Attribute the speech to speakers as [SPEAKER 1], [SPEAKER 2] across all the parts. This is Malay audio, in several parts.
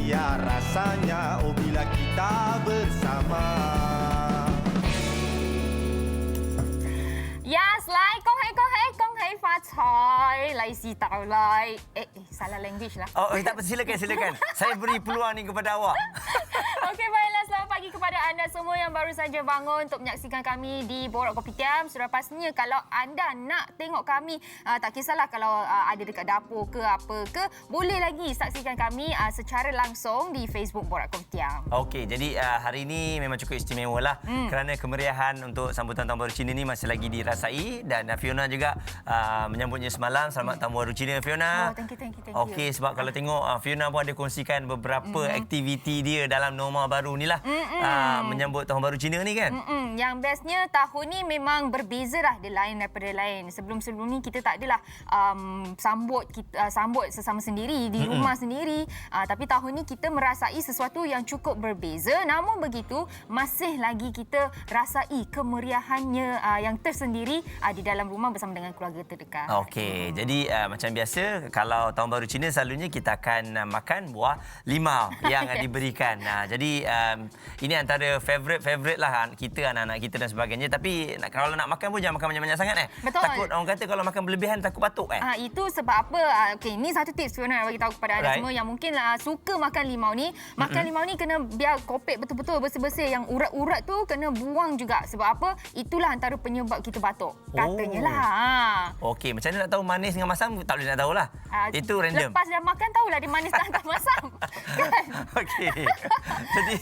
[SPEAKER 1] bahagia rasanya oh bila kita bersama.
[SPEAKER 2] 发财，利是到来。salah language lah.
[SPEAKER 3] Oh, tak apa, silakan. Saya beri peluang ni kepada awak.
[SPEAKER 2] Okey, baiklah. Selamat pagi kepada anda semua yang baru saja bangun untuk menyaksikan kami di Borak Kopitiam. Sudah pastinya kalau anda nak tengok kami, tak kisahlah kalau ada dekat dapur ke apa ke, boleh lagi saksikan kami secara langsung di Facebook Borak Kopitiam.
[SPEAKER 3] Okey, jadi hari ini memang cukup istimewa lah kerana kemeriahan untuk sambutan Tahun Baru Cina ni masih lagi dirasai dan Fiona juga menyambutnya semalam. Selamat Tahun Baru Cina, Fiona.
[SPEAKER 2] Oh, thank you.
[SPEAKER 3] Okey, sebab kalau tengok Fiona pun ada kongsikan beberapa aktiviti dia dalam norma baru ni lah. Menyambut Tahun Baru Cina ni kan.
[SPEAKER 2] Yang bestnya tahun ni memang berbeza lah, dia lain daripada lain. Sebelum ni kita tak adalah sambut sesama sendiri di rumah sendiri. Tapi tahun ni kita merasai sesuatu yang cukup berbeza. Namun begitu masih lagi kita rasai kemeriahannya yang tersendiri di dalam rumah bersama dengan keluarga terdekat.
[SPEAKER 3] Okey, jadi macam biasa kalau Tahun Baru Cina selalunya kita akan makan buah limau yang diberikan. Jadi ini antara favorite lah kita, anak-anak kita dan sebagainya. Tapi kalau nak makan pun jangan makan banyak-banyak sangat.
[SPEAKER 2] Betul.
[SPEAKER 3] Takut orang kata kalau makan berlebihan takut batuk.
[SPEAKER 2] Itu sebab apa? Okey, ini satu tips Fiona nak bagi tahu kepada anda semua yang mungkin suka makan limau ni. Makan limau ni kena biar kopek betul-betul bersih-bersih. Yang urat-urat tu kena buang juga. Sebab apa? Itulah antara penyebab kita batuk. Katanya lah.
[SPEAKER 3] Okey, macam mana nak tahu manis dengan masam? Tak boleh nak tahulah. Itu random.
[SPEAKER 2] Lepas dah makan tahulah dia manis tak masam. Kan?
[SPEAKER 3] Okey. Jadi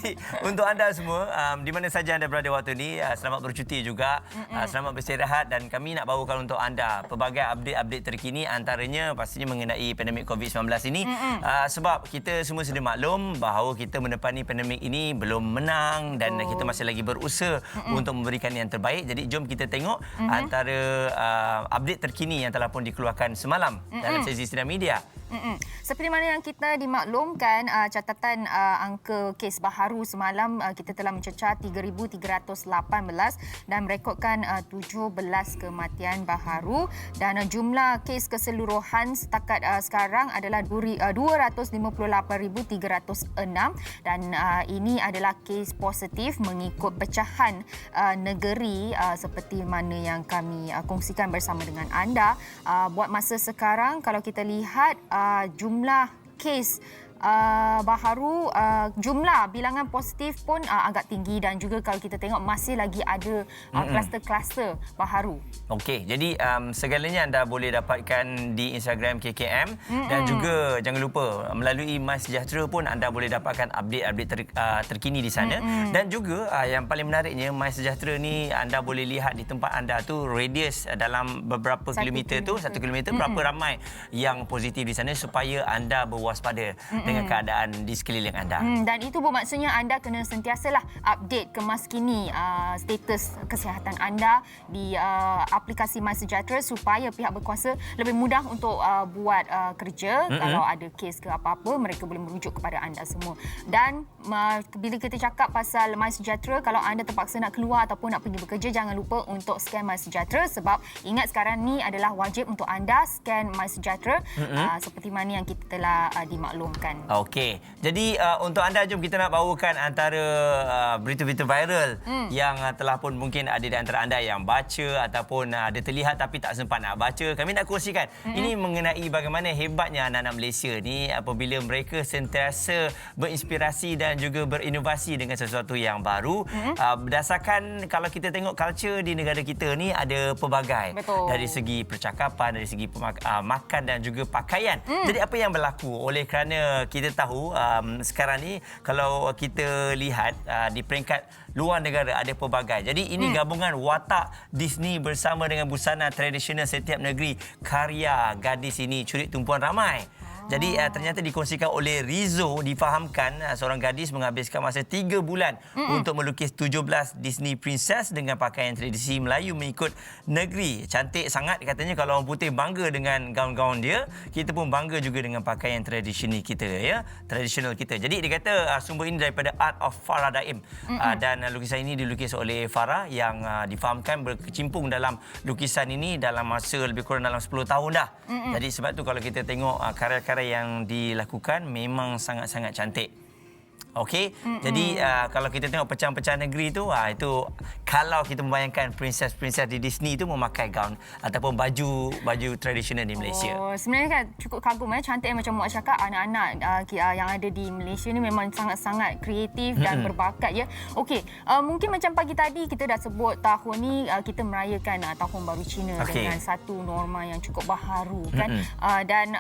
[SPEAKER 3] untuk anda semua di mana saja anda berada waktu ni, selamat bercuti juga. Selamat beristirahat dan kami nak bawakan untuk anda pelbagai update terkini, antaranya pastinya mengenai pandemik COVID-19 ini. Sebab kita semua sedia maklum bahawa kita menepani pandemik ini belum menang dan kita masih lagi berusaha untuk memberikan yang terbaik. Jadi jom kita tengok antara update terkini yang telah pun dikeluarkan semalam dalam sesi Sinar Media.
[SPEAKER 2] Seperti mana yang kita dimaklumkan, catatan angka kes baharu semalam kita telah mencecah 3,318 dan merekodkan 17 kematian baharu dan jumlah kes keseluruhan setakat sekarang adalah 258,306 dan ini adalah kes positif mengikut pecahan negeri seperti mana yang kami kongsikan bersama dengan anda. Buat masa sekarang kalau kita lihat jumlah kes baharu, jumlah bilangan positif pun agak tinggi dan juga kalau kita tengok masih lagi ada kluster-kluster baharu. Okey,
[SPEAKER 3] jadi segalanya anda boleh dapatkan di Instagram KKM dan juga jangan lupa melalui MySejahtera pun anda boleh dapatkan update terkini di sana. Dan juga yang paling menariknya, MySejahtera ni anda boleh lihat di tempat anda tu radius dalam beberapa kilometer tu, 1 kilometer berapa ramai yang positif di sana supaya anda berwaspada dengan keadaan di sekeliling anda.
[SPEAKER 2] Dan itu bermaksudnya anda kena sentiasalah update kemaskini status kesihatan anda di aplikasi MySejahtera supaya pihak berkuasa lebih mudah untuk buat kerja. Kalau ada kes ke apa-apa, mereka boleh merujuk kepada anda semua. Dan bila kita cakap pasal MySejahtera, kalau anda terpaksa nak keluar ataupun nak pergi bekerja, jangan lupa untuk scan MySejahtera sebab ingat sekarang ni adalah wajib untuk anda scan MySejahtera seperti mana yang kita telah dimaklumkan.
[SPEAKER 3] Okey. Jadi untuk anda, jom kita nak bawakan antara berita-berita viral yang telah pun mungkin ada di antara anda yang baca ataupun ada terlihat tapi tak sempat nak baca. Kami nak kongsikan. Ini mengenai bagaimana hebatnya anak-anak Malaysia ni apabila mereka sentiasa berinspirasi dan juga berinovasi dengan sesuatu yang baru. Berdasarkan kalau kita tengok culture di negara kita ni ada pelbagai.
[SPEAKER 2] Betul.
[SPEAKER 3] Dari segi percakapan, dari segi makan dan juga pakaian. Jadi apa yang berlaku oleh kerana kita tahu sekarang ni kalau kita lihat di peringkat luar negara ada pelbagai. Jadi ini gabungan watak Disney bersama dengan busana tradisional setiap negeri. Karya gadis ini curi tumpuan ramai. Jadi ternyata dikongsikan oleh Rizzo, difahamkan seorang gadis menghabiskan masa 3 bulan untuk melukis 17 Disney Princess dengan pakaian tradisi Melayu mengikut negeri. Cantik sangat katanya. Kalau orang putih bangga dengan gaun-gaun dia, kita pun bangga juga dengan pakaian tradisional kita, ya. Tradisional kita. Jadi dia kata sumber ini daripada Art of Farah Daim. Dan lukisan ini dilukis oleh Farah yang difahamkan berkecimpung dalam lukisan ini dalam masa lebih kurang dalam 10 tahun dah. Jadi sebab tu kalau kita tengok karya-karya cara yang dilakukan memang sangat-sangat cantik. Okey, jadi kalau kita tengok pecahan-pecahan negeri tu, itu kalau kita membayangkan princess-princess di Disney tu memakai gaun ataupun baju tradisional di Malaysia.
[SPEAKER 2] Oh, sebenarnya kan cukup kagum cantik macam Muaz cakap, anak-anak yang ada di Malaysia ni memang sangat-sangat kreatif dan berbakat ya. Okey, mungkin macam pagi tadi kita dah sebut tahun ni kita merayakan Tahun Baru Cina dengan satu norma yang cukup baharu kan. Dan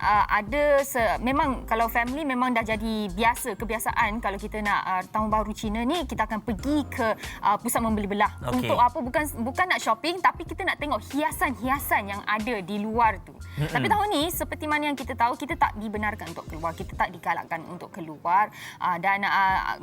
[SPEAKER 2] memang kalau family memang dah jadi kebiasaan kalau kita nak Tahun Baru Cina ni kita akan pergi ke pusat membeli belah. Untuk apa? Bukan nak shopping, tapi kita nak tengok hiasan-hiasan yang ada di luar tu. Tapi tahun ni seperti mana yang kita tahu, kita tak dibenarkan untuk keluar, kita tak digalakkan untuk keluar, dan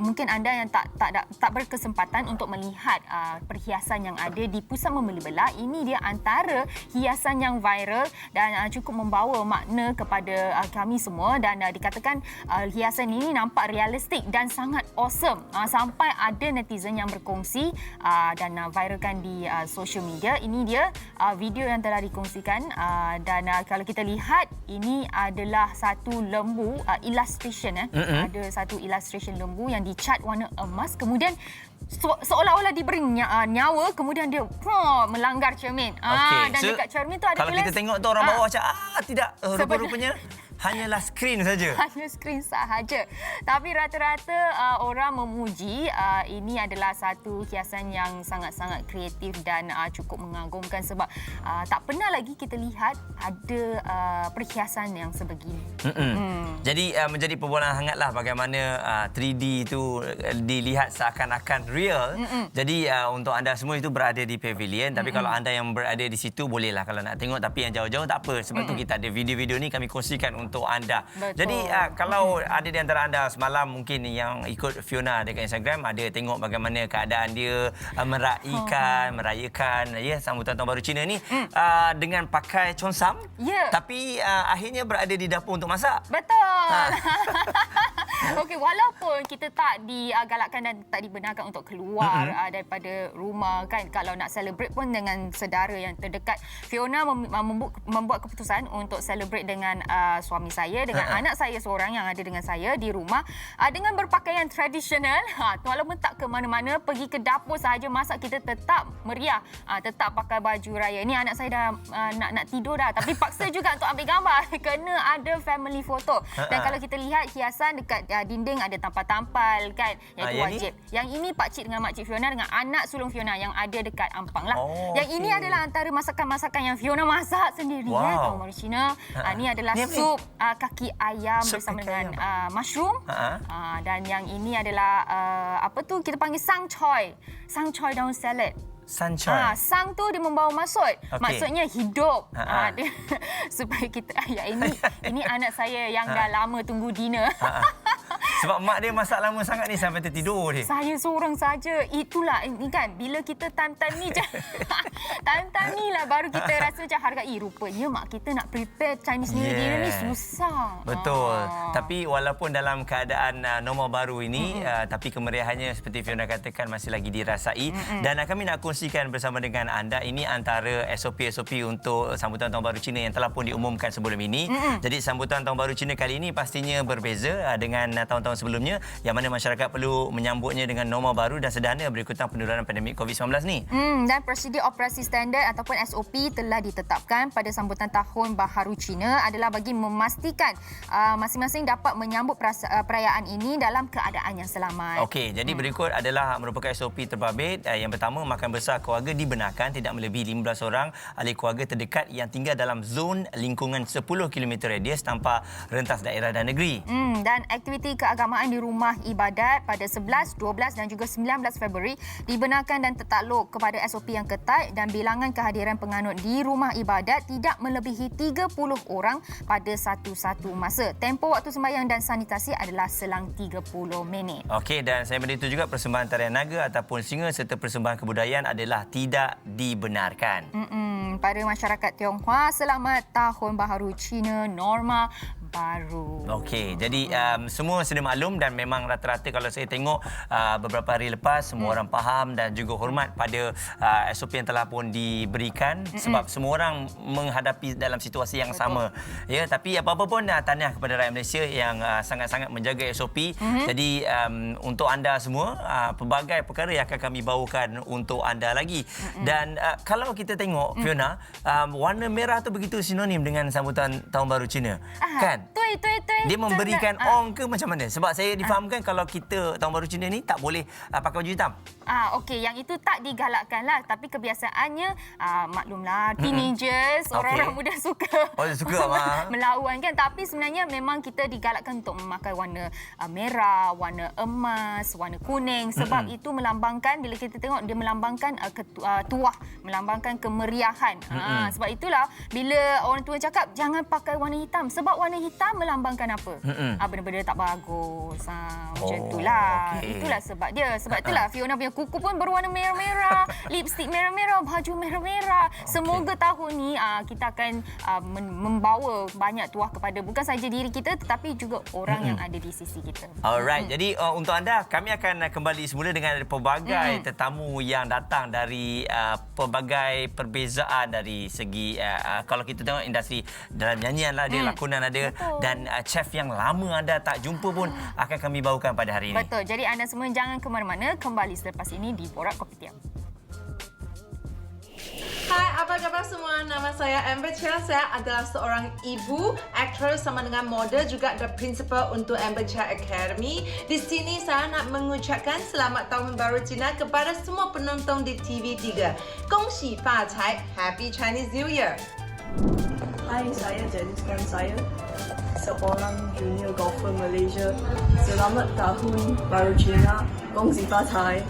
[SPEAKER 2] mungkin anda yang tak berkesempatan untuk melihat perhiasan yang ada di pusat membeli belah, ini dia antara hiasan yang viral dan cukup membawa makna kepada kami semua, dan dikatakan hiasan ini nampak realistik dan sangat awesome, sampai ada netizen yang berkongsi dan viralkan di social media. Ini dia video yang telah dikongsikan, dan kalau kita lihat ini adalah satu lembu illustration. Ada satu illustration lembu yang dicat warna emas, kemudian seolah-olah diberi nyawa, kemudian dia melanggar cermin. Dan dekat cermin tu ada
[SPEAKER 3] kalau kita tengok tu orang bawah macam tidak, rupa-rupanya hanyalah skrin saja.
[SPEAKER 2] Hanya skrin sahaja. Tapi rata-rata orang memuji ini adalah satu hiasan yang sangat-sangat kreatif dan cukup mengagumkan, sebab tak pernah lagi kita lihat ada perhiasan yang sebegini.
[SPEAKER 3] Jadi menjadi perbualan hangatlah bagaimana 3D itu dilihat seakan-akan real. Jadi untuk anda semua itu berada di pavilion, tapi kalau anda yang berada di situ bolehlah kalau nak tengok, tapi yang jauh-jauh tak apa, sebab tu kita ada video-video ni kami kongsikan untuk anda.
[SPEAKER 2] Betul.
[SPEAKER 3] Jadi kalau ada di antara anda semalam mungkin yang ikut Fiona dekat Instagram, ada tengok bagaimana keadaan dia merayakan sambutan Tahun Baru Cina ni dengan pakai consam, tapi akhirnya berada di dapur untuk masak.
[SPEAKER 2] Betul. Okey, walaupun kita tak digalakkan dan tak dibenarkan untuk keluar daripada rumah kan, kalau nak celebrate pun dengan sedara yang terdekat, Fiona membuat keputusan untuk celebrate dengan suami saya, dengan anak saya seorang yang ada dengan saya di rumah, dengan berpakaian tradisional. Walaupun tak ke mana-mana, pergi ke dapur sahaja masak, kita tetap meriah, tetap pakai baju raya. Ni anak saya dah nak tidur dah, tapi paksa juga untuk ambil gambar. Kena ada family photo. Dan kalau kita lihat hiasan dekat dinding ada tampal-tampal kan, yang itu wajib. Yang ini Pak Cik dengan Mak Cik Fiona dengan anak sulung Fiona yang ada dekat Ampang lah. Yang ini adalah antara masakan-masakan yang Fiona masak sendiri. Tahun Baru Cina. Ini adalah sup kaki ayam bersama dengan mushroom. Dan yang ini adalah kita panggil sang choy daun salad. Sang tu dia membawa maksud. Maksudnya hidup. Supaya kita ini anak saya yang dah lama tunggu dinner.
[SPEAKER 3] Sebab mak dia masak lama sangat ni sampai tertidur dia.
[SPEAKER 2] Saya seorang saja. Itulah ini kan, bila kita time-time ni time-time ni lah baru kita rasa macam hargai, rupanya mak kita nak prepare Chinese New Year dinner ni susah.
[SPEAKER 3] Betul. Tapi walaupun dalam keadaan normal baru ini, tapi kemeriahannya seperti Fiona katakan masih lagi dirasai. Dan kami nak kongsikan bersama dengan anda, ini antara SOP-SOP untuk sambutan Tahun Baru Cina yang telah pun diumumkan sebelum ini. Jadi sambutan Tahun Baru Cina kali ini pastinya berbeza dengan tahun-tahun sebelumnya, yang mana masyarakat perlu menyambutnya dengan norma baru dan sederhana berikutan penularan pandemik COVID-19 ni. Dan prosedur operasi standard ataupun SOP telah ditetapkan pada sambutan Tahun Baharu Cina adalah bagi memastikan masing-masing dapat menyambut perayaan ini dalam keadaan yang selamat. Okey, jadi berikut adalah merupakan SOP terbabit. Yang pertama, makan besar keluarga dibenarkan tidak melebihi 15 orang ahli keluarga terdekat yang tinggal dalam zon lingkungan 10 km radius tanpa rentas daerah dan negeri.
[SPEAKER 2] Dan aktiviti keagamaan di rumah ibadat pada 11, 12 dan juga 19 Februari dibenarkan dan tertakluk kepada SOP yang ketat, dan bilangan kehadiran penganut di rumah ibadat tidak melebihi 30 orang pada satu-satu masa. Tempoh waktu sembahyang dan sanitasi adalah selang 30 minit.
[SPEAKER 3] Okey, dan saya beritahu juga persembahan tarian naga ataupun singa serta persembahan kebudayaan adalah tidak dibenarkan.
[SPEAKER 2] Pada masyarakat Tionghoa, selamat Tahun Baharu Cina, norma baru.
[SPEAKER 3] Okey, jadi semua sudah maklum dan memang rata-rata kalau saya tengok beberapa hari lepas semua orang faham dan juga hormat pada SOP yang telah pun diberikan sebab semua orang menghadapi dalam situasi yang sama. Ya, tapi apa-apa pun tahniah kepada rakyat Malaysia yang sangat-sangat menjaga SOP. Jadi untuk anda semua pelbagai perkara yang akan kami bawakan untuk anda lagi. Dan kalau kita tengok Fiona, warna merah tu begitu sinonim dengan sambutan Tahun Baru Cina. Kan?
[SPEAKER 2] Tui.
[SPEAKER 3] Dia memberikan ong ke macam mana? Sebab saya difahamkan kalau kita Tahun Baru Cina ni tak boleh pakai baju hitam.
[SPEAKER 2] Okey, yang itu tak digalakkan lah. Tapi kebiasaannya, maklumlah, teenagers, orang-orang muda suka, melawan kan. Tapi sebenarnya memang kita digalakkan untuk memakai warna merah, warna emas, warna kuning. Sebab itu melambangkan, bila kita tengok, dia melambangkan tuah, melambangkan kemeriahan. Sebab itulah, bila orang tua cakap, jangan pakai warna hitam. Sebab warna hitam melambangkan apa? Benda-benda tak bagus. Macam itulah.
[SPEAKER 3] Okay.
[SPEAKER 2] Itulah sebab dia. Sebab itulah Fiona punya kuku pun berwarna merah-merah, lipstick merah-merah, baju merah-merah. Semoga tahun ni kita akan membawa banyak tuah kepada bukan saja diri kita tetapi juga orang yang ada di sisi kita.
[SPEAKER 3] Alright. Jadi untuk anda, kami akan kembali semula dengan pelbagai tetamu yang datang dari pelbagai perbezaan dari segi kalau kita tengok industri dalam nyanyian lah, dia lakonan ada. Betul. Dan chef yang lama anda tak jumpa pun akan kami bawakan pada hari ini.
[SPEAKER 2] Betul. Jadi anda semua jangan ke mana-mana, kembali selepas ini di Borak Kopitiam.
[SPEAKER 4] Hai, apa khabar semua? Nama saya Amber Chia. Saya adalah seorang ibu, aktor sama dengan model, juga the principal untuk Amber Chia Academy. Di sini saya nak mengucapkan selamat Tahun Baru Cina kepada semua penonton di TV3. Gongxi Fa Cai, Happy Chinese New Year.
[SPEAKER 5] Hai, saya Janice dan saya seorang junior golfer Malaysia. Selamat Tahun Baru Cina, Gongxi Fa Cai.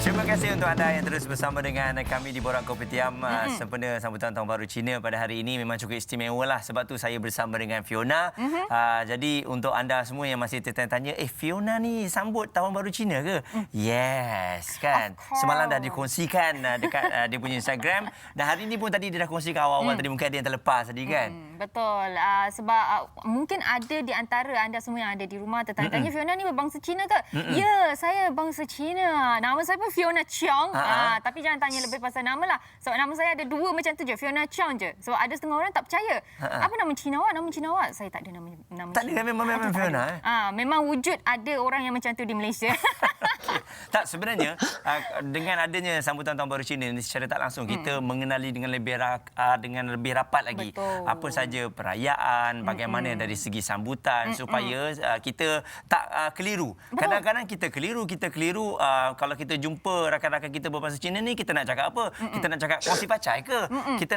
[SPEAKER 3] Terima kasih untuk anda yang terus bersama dengan kami di Borak Kopitiam sempena sambutan Tahun Baru Cina pada hari ini. Memang cukup istimewa lah, sebab tu saya bersama dengan Fiona. Jadi untuk anda semua yang masih tertanya-tanya, Fiona ni sambut Tahun Baru Cina ke? Yes, kan? Semalam dah dikongsikan dekat dia punya Instagram, dan hari ini pun tadi dia dah kongsikan awal-awal tadi, mungkin ada yang terlepas tadi kan?
[SPEAKER 2] Betul. Sebab mungkin ada di antara anda semua yang ada di rumah tertanya-tanya, Fiona ni berbangsa Cina ke? Ya, saya bangsa Cina. Nama saya pun Fiona Cheong. Tapi jangan tanya lebih pasal nama lah. Sebab nama saya ada dua macam tu je. Fiona Cheong je. So ada setengah orang tak percaya. Apa nama Cina awak? Nama Cina awak? Saya tak ada nama
[SPEAKER 3] tak
[SPEAKER 2] Cina.
[SPEAKER 3] Ada, memang Fiona.
[SPEAKER 2] Memang wujud ada orang yang macam tu di Malaysia.
[SPEAKER 3] Okay. Tak, sebenarnya dengan adanya sambutan Tahun Baru Cina ni secara tak langsung kita mengenali dengan lebih rapat lagi.
[SPEAKER 2] Betul.
[SPEAKER 3] Apa saja perayaan, bagaimana dari segi sambutan supaya kita tak keliru. Kadang-kadang kita keliru kalau kita jumpa rakan-rakan kita berbangsa Cina ni, kita nak cakap apa? Kita nak cakap kongsi pacai ke? Kita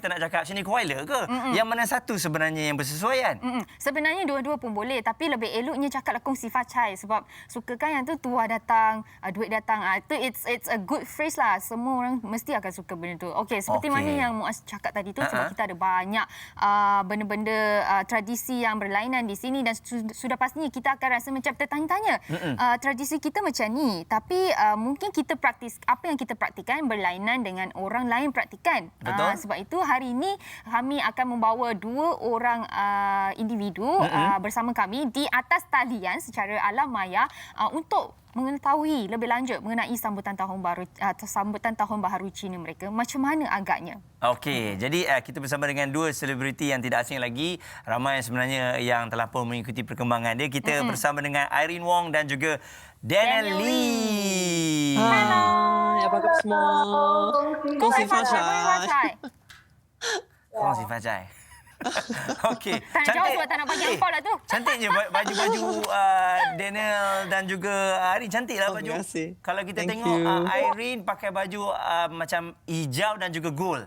[SPEAKER 3] nak cakap sini kuailer ke? Yang mana satu sebenarnya yang bersesuaian?
[SPEAKER 2] Sebenarnya dua-dua pun boleh, tapi lebih eloknya cakaplah kongsi facai, sebab suka kan yang tu tuah datang, duit datang. Itu it's a good phrase lah. Semua orang mesti akan suka benda tu. Okey, seperti mana yang Muaz cakap tadi tu, sebab kita ada banyak benda-benda tradisi yang berlainan di sini, dan sudah pastinya kita akan rasa macam tertanya-tanya. Tradisi kita macam ni, tapi mungkin kita apa yang kita praktikan berlainan dengan orang lain praktikan. Sebab itu hari ini kami akan membawa dua orang individu bersama kami di atas talian secara alam maya untuk mengetahui lebih lanjut mengenai sambutan Tahun Baru Cina mereka, macam mana agaknya.
[SPEAKER 3] Okey, jadi kita bersama dengan dua selebriti yang tidak asing lagi. Ramai sebenarnya yang telah pun mengikuti perkembangan dia. Kita bersama dengan Irene Wong dan juga Daniel Lee.
[SPEAKER 5] Hai, apa khabar semua? Kongsi Fa Cai.
[SPEAKER 3] Kongsi Fajai. Okey.
[SPEAKER 2] Tak nak jawab sebab tak nak bagi angpau lah tu.
[SPEAKER 3] Cantiknya baju-baju Daniel dan juga Irene. Cantiklah baju.
[SPEAKER 5] Terima kasih.
[SPEAKER 3] Kalau kita
[SPEAKER 5] Thank
[SPEAKER 3] tengok
[SPEAKER 5] you.
[SPEAKER 3] Irene pakai baju macam hijau dan juga gold.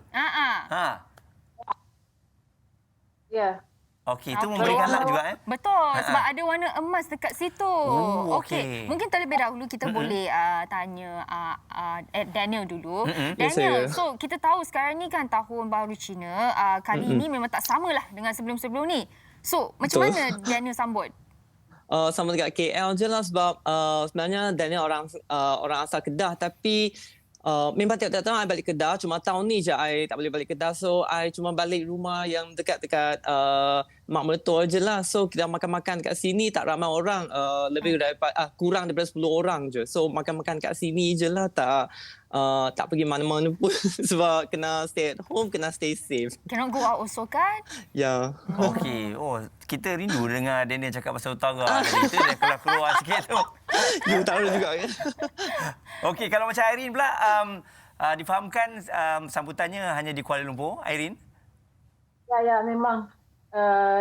[SPEAKER 4] Ya.
[SPEAKER 3] Okey, itu memberikan luck juga
[SPEAKER 2] Betul, sebab ada warna emas dekat situ.
[SPEAKER 3] Okey.
[SPEAKER 2] Mungkin terlebih dahulu kita boleh tanya Daniel dulu.
[SPEAKER 5] Yes,
[SPEAKER 2] Daniel,
[SPEAKER 5] saya.
[SPEAKER 2] so kita tahu sekarang ni kan Tahun Baru Cina, kali ini memang tak samalah dengan sebelum-sebelum ni. So, macam mana Daniel sambut?
[SPEAKER 6] sama dekat KL je lah sebab sebenarnya Daniel orang asal Kedah tapi memang tiap-tiap tahun I balik Kedah, cuma tahun ni je I tak boleh balik Kedah, so I cuma balik rumah yang dekat-dekat mak mertua je lah. So kita makan-makan kat sini tak ramai orang, lebih daripada kurang daripada 10 orang je. So makan-makan kat sini je lah, tak pergi mana-mana pun sebab kena stay at home, kena stay safe.
[SPEAKER 2] Cannot go out also kan?
[SPEAKER 6] Ya.
[SPEAKER 3] Okey. Oh, kita rindu dengar Daniel cakap bahasa utara. Itu dia keluar sikit tu.
[SPEAKER 6] You tahu juga kan.
[SPEAKER 3] Okey, kalau macam Irene pula, difahamkan sambutannya hanya di Kuala Lumpur, Irene?
[SPEAKER 7] Ya, memang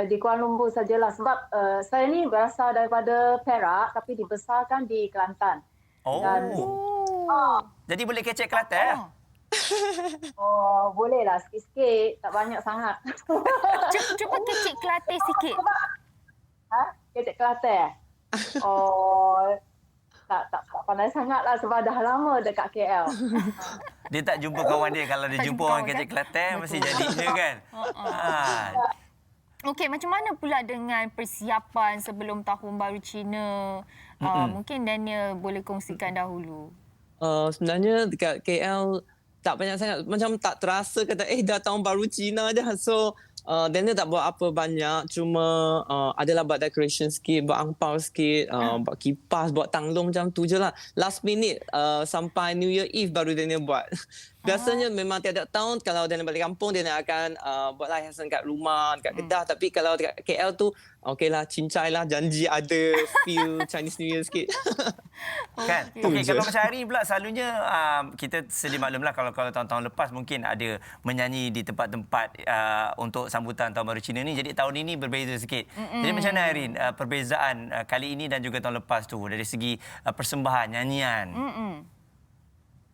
[SPEAKER 7] di Kuala Lumpur sajalah sebab saya ni berasal daripada Perak tapi dibesarkan di Kelantan.
[SPEAKER 3] Oh.
[SPEAKER 7] Dan,
[SPEAKER 3] Jadi boleh kecek Kelantan?
[SPEAKER 7] boleh lah sikit-sikit, tak banyak sangat.
[SPEAKER 2] Cuba kecik Kelantan sikit.
[SPEAKER 7] Kecek Kelantan. Tak pandai sangat lah sebab dah lama dekat KL.
[SPEAKER 3] Dia tak jumpa kawan dia. Kalau dia
[SPEAKER 2] Tak
[SPEAKER 3] jumpa
[SPEAKER 2] jumpa
[SPEAKER 3] orang
[SPEAKER 2] kawan,
[SPEAKER 3] kecek
[SPEAKER 2] kan?
[SPEAKER 3] Kelantan, mesti jadinya kan?
[SPEAKER 2] Okey, macam mana pula dengan persiapan sebelum Tahun Baru Cina? Mungkin Daniel boleh kongsikan dahulu.
[SPEAKER 6] Sebenarnya dekat KL tak banyak sangat, macam tak terasa kata dah tahun baru Cina dah. So Daniel tak buat apa banyak, cuma adalah buat decoration sikit, buat angpau sikit, buat kipas, buat tanglong macam tu je lah. Last minute sampai New Year Eve baru Daniel buat. Biasanya memang tiap-tiap tahun kalau Daniel balik kampung, Daniel akan buatlah hiasan kat rumah, dekat Kedah. Tapi kalau dekat KL tu, okeylah, cincai lah, janji ada feel Chinese New Year sikit.
[SPEAKER 3] Kan? Okey, kalau macam hari pula selalunya kita sedia maklumlah kalau tahun-tahun lepas mungkin ada menyanyi di tempat-tempat untuk sambutan Tahun Baru Cina ni. Jadi tahun ini berbeza sikit. Jadi macam mana Irene perbezaan kali ini dan juga tahun lepas tu dari segi persembahan nyanyian?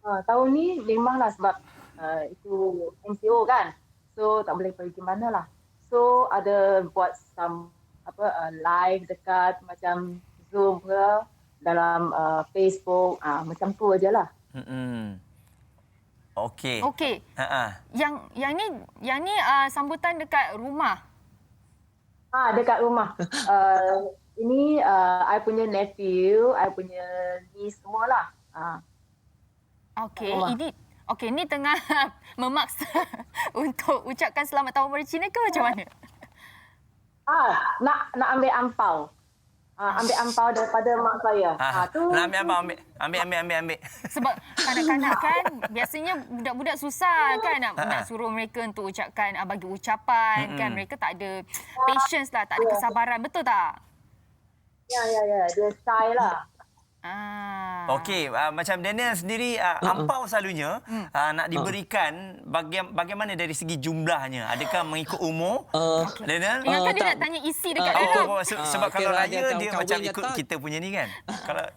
[SPEAKER 7] Tahun ni memanglah sebab itu MCO kan. So tak boleh pergi mana lah. So ada buat some live dekat macam Zoom ke dalam Facebook, macam tu ajalah.
[SPEAKER 3] Okey.
[SPEAKER 2] Okey. Yang ni sambutan dekat rumah.
[SPEAKER 7] Dekat rumah. Ini I punya nephew, I punya niece semualah.
[SPEAKER 2] Okey, ni tengah memaksa untuk ucapkan selamat Tahun Baru Cina ke macam mana?
[SPEAKER 7] Nak ambil ampau. Ambil ampau daripada mak saya.
[SPEAKER 3] Ambil.
[SPEAKER 2] Sebab kanak-kanak kan biasanya budak-budak susah kan nak suruh mereka untuk ucapkan bagi ucapan kan, mereka tak ada patience lah, tak ada kesabaran, betul tak?
[SPEAKER 7] Ya, dia shy lah.
[SPEAKER 3] Okey, macam Daniel sendiri ampau selalunya nak diberikan bagaimana dari segi jumlahnya? Adakah mengikut umur? Daniel?
[SPEAKER 2] Ingatkan dia nak tanya isi dekat dalam.
[SPEAKER 3] Sebab kalau raya dia macam ikut
[SPEAKER 6] tak?
[SPEAKER 3] kita punya ni kan. Kalau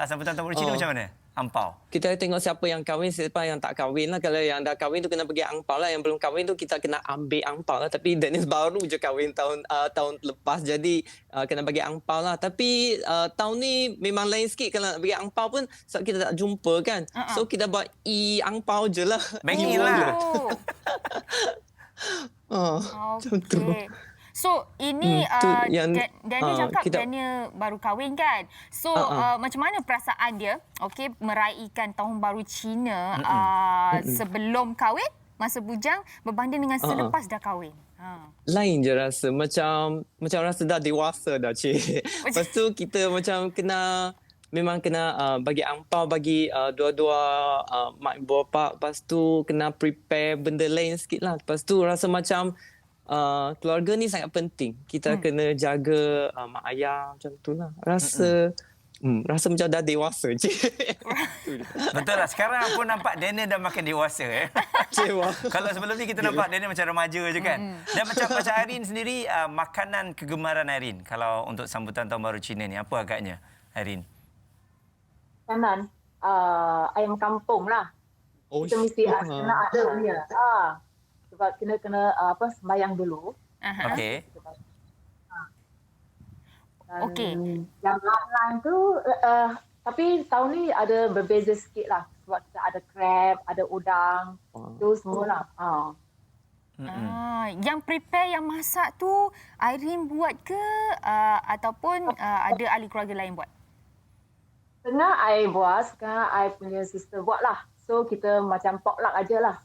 [SPEAKER 3] sambutan Tahun Baru Cina macam mana? Ampau.
[SPEAKER 6] Kita tengok siapa yang kahwin, siapa yang tak kahwin lah. Kalau yang dah kahwin tu kena pergi angpau lah. Yang belum kahwin tu kita kena ambil angpau lah. Tapi Daniel baru je kahwin tahun lepas. Jadi kena bagi angpau lah. Tapi tahun ni memang lain sikit. Kalau nak bagi angpau pun sebab kita tak jumpa kan. So kita buat angpau je lah.
[SPEAKER 3] Banking lah.
[SPEAKER 6] Macam tu.
[SPEAKER 2] So ini Daniel cakap Daniel baru kahwin kan. So macam mana perasaan dia meraihkan Tahun Baru Cina sebelum kahwin, masa bujang berbanding dengan selepas dah kahwin?
[SPEAKER 6] Lain je rasa. Macam rasa dah dewasa dah, cik. Lepas tu kita macam memang kena bagi angpau bagi dua-dua mak ibu bapa. Lepas tu kena prepare benda lain sikit lah. Lepas tu rasa macam keluarga ni sangat penting. Kita kena jaga mak ayah macam tu lah. Rasa macam dah dewasa je.
[SPEAKER 3] Betul lah. Sekarang pun nampak Daniel dah makin dewasa. Kalau sebelum ni kita nampak Daniel macam remaja je kan. Dan macam Irene sendiri, makanan kegemaran Irene kalau untuk sambutan Tahun Baru Cina ni, apa agaknya Irene?
[SPEAKER 7] Kanan, ayam kampung lah. Kita mesti kena ada punya. Sebab kena sembahyang dulu.
[SPEAKER 3] Okey.
[SPEAKER 2] Okey.
[SPEAKER 7] Yang lain tu tapi tahun ni ada berbeza sikit lah. Sebab kita ada crab, ada udang, tu semualah.
[SPEAKER 2] Yang prepare, yang masak tu Irene buat ke ataupun ada ahli keluarga lain buat?
[SPEAKER 7] Setengah I buat, setengah I punya sister buat lah. So kita macam potluck ajalah.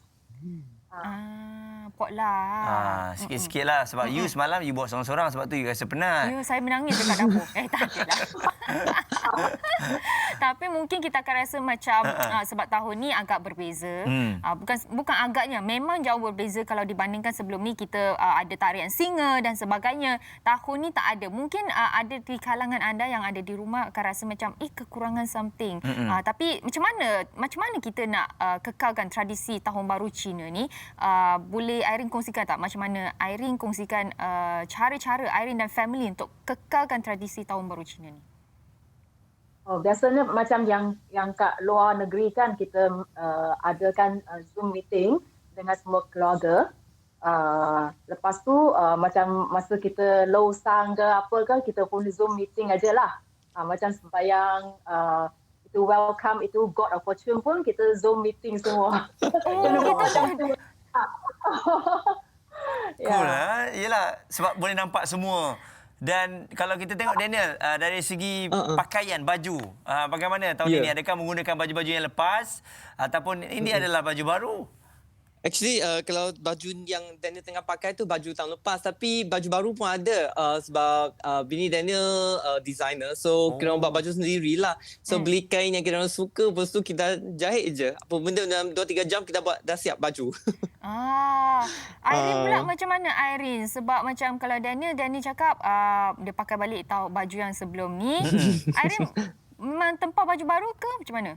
[SPEAKER 2] Potluck.
[SPEAKER 3] Sikit-sikit lah. Sebab you semalam you buat seorang-seorang. Sebab tu you rasa penat.
[SPEAKER 2] Ya, saya menangis dekat dapur. Tak adalah. Tapi mungkin kita akan rasa macam sebab tahun ni agak berbeza. Bukan agaknya, memang jauh berbeza kalau dibandingkan sebelum ni kita ada tarian singa dan sebagainya. Tahun ni tak ada. Mungkin ada di kalangan anda yang ada di rumah akan rasa macam kekurangan something. Tapi macam mana kita nak kekalkan tradisi Tahun Baru Cina ni? Boleh Irene kongsikan tak macam mana Irene kongsikan cara-cara Irene dan family untuk kekalkan tradisi Tahun Baru Cina ni?
[SPEAKER 7] Biasanya macam yang kat luar negeri kan kita adakan Zoom meeting dengan semua keluarga. Lepas tu macam masa kita losang ke apa ke kita pun Zoom meeting ajalah. Macam sembahyang itu welcome, itu God of Fortune pun kita Zoom meeting semua.
[SPEAKER 3] Cool lah. Yelah, sebab boleh nampak semua. Dan kalau kita tengok Daniel, dari segi pakaian, baju, bagaimana tahun ini? Adakah menggunakan baju-baju yang lepas ataupun ini adalah baju baru?
[SPEAKER 6] Actually, kalau baju yang Daniel tengah pakai tu baju tahun lepas. Tapi baju baru pun ada sebab bini Daniel designer. So, kita orang buat baju sendirilah. So, beli kain yang kita orang suka. Lepas tu kita jahit je. Apa benda dalam 2-3 jam kita buat dah siap baju.
[SPEAKER 2] Irene pula macam mana Irene? Sebab macam kalau Daniel cakap dia pakai balik tahu baju yang sebelum ni. Irene memang tempah baju baru ke macam mana?